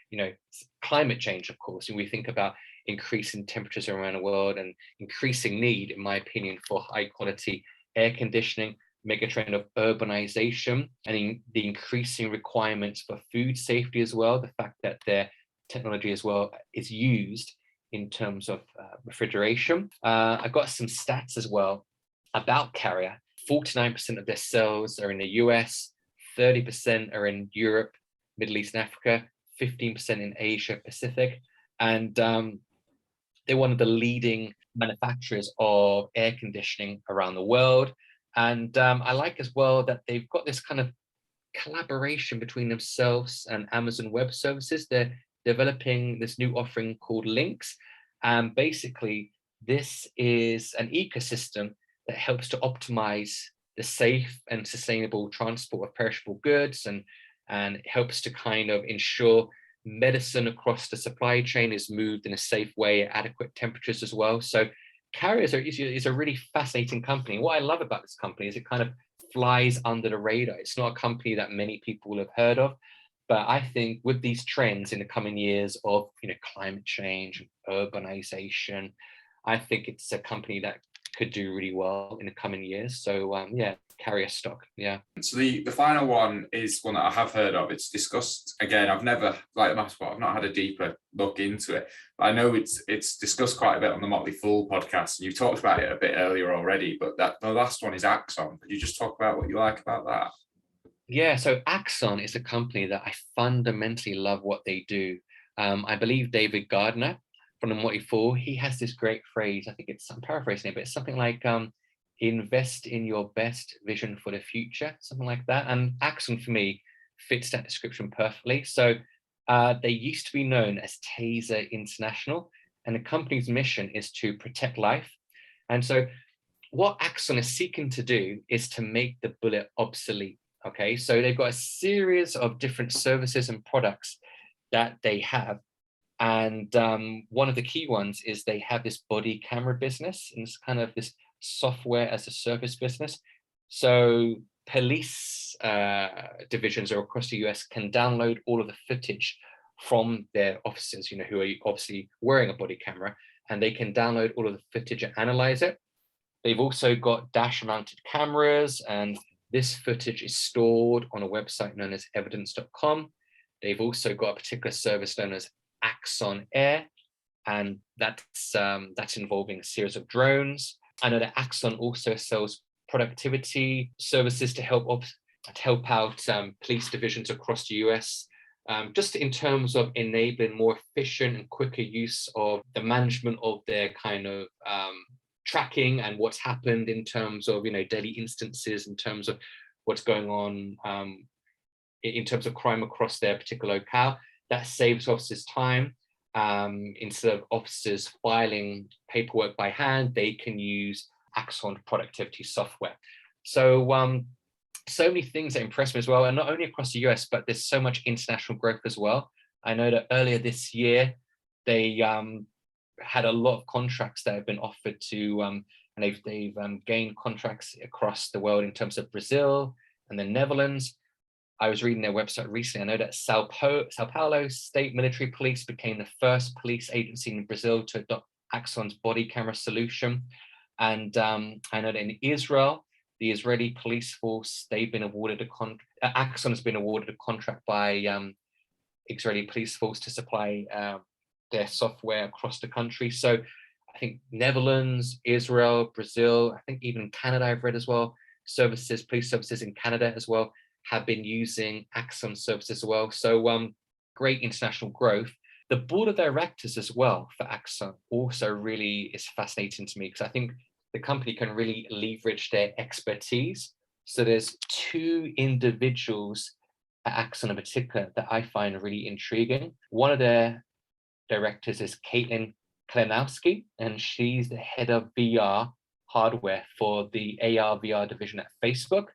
climate change, of course. And we think about increasing temperatures around the world and increasing need, in my opinion, for high quality air conditioning, megatrend of urbanization, and the increasing requirements for food safety as well. The fact that their technology as well is used in terms of refrigeration. I've got some stats as well about Carrier. 49% of their sales are in the US, 30% are in Europe, Middle East and Africa, 15% in Asia Pacific. And they're one of the leading manufacturers of air conditioning around the world. And I like as well that they've got this kind of collaboration between themselves and Amazon Web Services. They're developing this new offering called Links. And basically, this is an ecosystem that helps to optimize the safe and sustainable transport of perishable goods, and helps to kind of ensure medicine across the supply chain is moved in a safe way at adequate temperatures as well. So Carrier is a really fascinating company. What I love about this company is it kind of flies under the radar. It's not a company that many people will have heard of, but I think with these trends in the coming years of climate change, urbanization, I think it's a company that could do really well in the coming years. So Carrier stock. Yeah. So the final one is one that I have heard of. It's discussed again. I've never I've not had a deeper look into it. But I know it's discussed quite a bit on the Motley Fool podcast, and you talked about it a bit earlier already. But the last one is Axon. Could you just talk about what you like about that? Yeah. So Axon is a company that I fundamentally love what they do. I believe David Gardner from the Motley Fool, he has this great phrase. I think I'm paraphrasing it, but it's something like invest in your best vision for the future, something like that. And Axon for me fits that description perfectly. So they used to be known as Taser International, and the company's mission is to protect life. And so what Axon is seeking to do is to make the bullet obsolete. Okay, so they've got a series of different services and products that they have. And one of the key ones is they have this body camera business, and it's kind of this software as a service business. So police divisions or across the US can download all of the footage from their officers, who are obviously wearing a body camera, and they can download all of the footage and analyze it. They've also got dash-mounted cameras, and this footage is stored on a website known as evidence.com. They've also got a particular service known as Axon Air, and that's involving a series of drones. I know that Axon also sells productivity services to help out police divisions across the US, just in terms of enabling more efficient and quicker use of the management of their kind of tracking and what's happened in terms of daily instances, in terms of what's going on in terms of crime across their particular locale. That saves officers time. Instead of officers filing paperwork by hand, they can use Axon productivity software. So so many things that impress me as well, and not only across the US, but there's so much international growth as well. I know that earlier this year they had a lot of contracts that have been offered to, and they've gained contracts across the world in terms of Brazil and the Netherlands. I was reading their website recently. I know that Sao Paulo State Military Police became the first police agency in Brazil to adopt Axon's body camera solution. And I know that in Israel, the Israeli police force, they've been awarded Axon has been awarded a contract by Israeli police force to supply their software across the country. So I think Netherlands, Israel, Brazil, I think even Canada I've read as well, police services in Canada as well have been using Axon services as well. So great international growth. The board of directors as well for Axon also really is fascinating to me, because I think the company can really leverage their expertise. So there's two individuals at Axon in particular that I find really intriguing. One of their directors is Caitlin Kalinowski, and she's the head of VR hardware for the AR VR division at Facebook.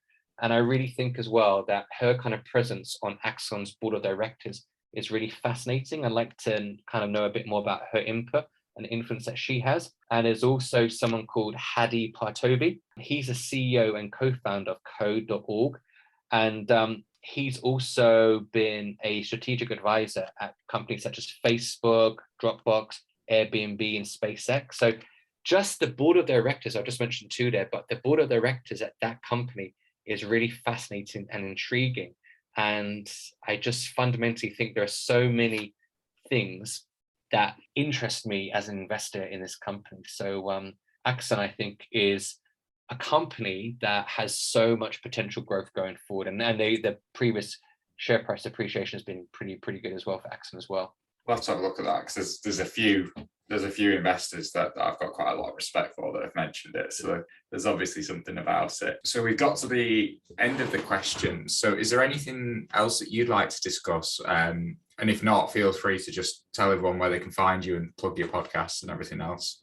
And I really think as well that her kind of presence on Axon's board of directors is really fascinating. I'd like to kind of know a bit more about her input and influence that she has. And there's also someone called Hadi Partovi. He's a CEO and co-founder of Code.org. And he's also been a strategic advisor at companies such as Facebook, Dropbox, Airbnb, and SpaceX. So just the board of directors, I've just mentioned two there, but the board of directors at that company is really fascinating and intriguing. And I just fundamentally think there are so many things that interest me as an investor in this company. So Axon, I think, is a company that has so much potential growth going forward. And the previous share price appreciation has been pretty good as well for Axon as well. We'll have to have a look at that, because there's a few investors that I've got quite a lot of respect for that have mentioned it. So there's obviously something about it. So we've got to the end of the questions. So is there anything else that you'd like to discuss? And if not, feel free to just tell everyone where they can find you and plug your podcasts and everything else.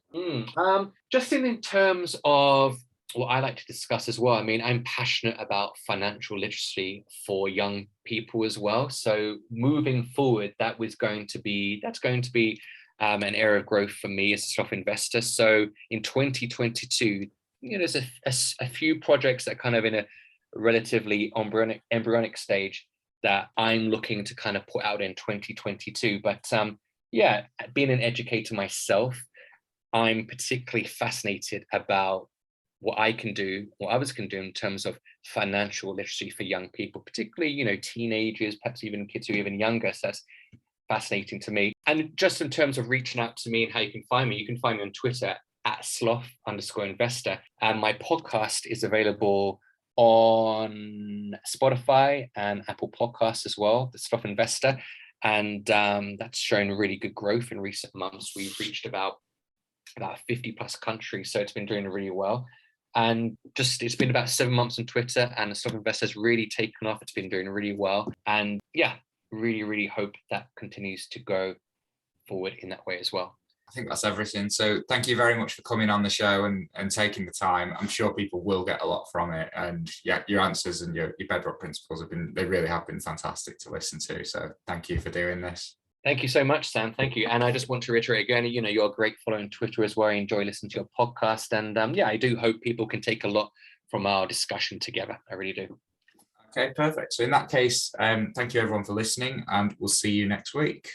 Just in terms of what I like to discuss as well, I mean, I'm passionate about financial literacy for young people as well. So moving forward, that's going to be an area of growth for me as a Sloth investor. So in 2022, there's a few projects that are kind of in a relatively embryonic stage that I'm looking to kind of put out in 2022. But being an educator myself, I'm particularly fascinated about what others can do in terms of financial literacy for young people, particularly, teenagers, perhaps even kids who are even younger. So that's fascinating to me. And just in terms of reaching out to me and how you can find me on Twitter at Sloth_investor. And my podcast is available on Spotify and Apple Podcasts as well, the Sloth Investor. And that's shown really good growth in recent months. We've reached about 50 plus countries. So it's been doing really well. And it's been about 7 months on Twitter, and the Sloth Investor has really taken off. It's been doing really well. And really, really hope that continues to go forward in that way as well. I think that's everything. So thank you very much for coming on the show and taking the time. I'm sure people will get a lot from it. And your answers and your bedrock principles they really have been fantastic to listen to. So thank you for doing this. Thank you so much, Sam. Thank you. And I just want to reiterate again, you're a great follower on Twitter as well. I enjoy listening to your podcast. And I do hope people can take a lot from our discussion together. I really do. Okay, perfect. So in that case, thank you everyone for listening, and we'll see you next week.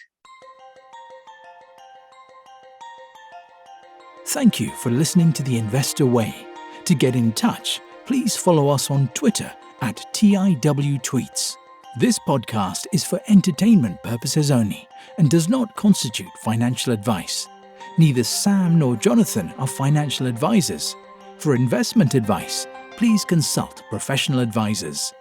Thank you for listening to The Investor Way. To get in touch, please follow us on Twitter at TIWTweets. This podcast is for entertainment purposes only and does not constitute financial advice. Neither Sam nor Jonathan are financial advisors. For investment advice, please consult professional advisors.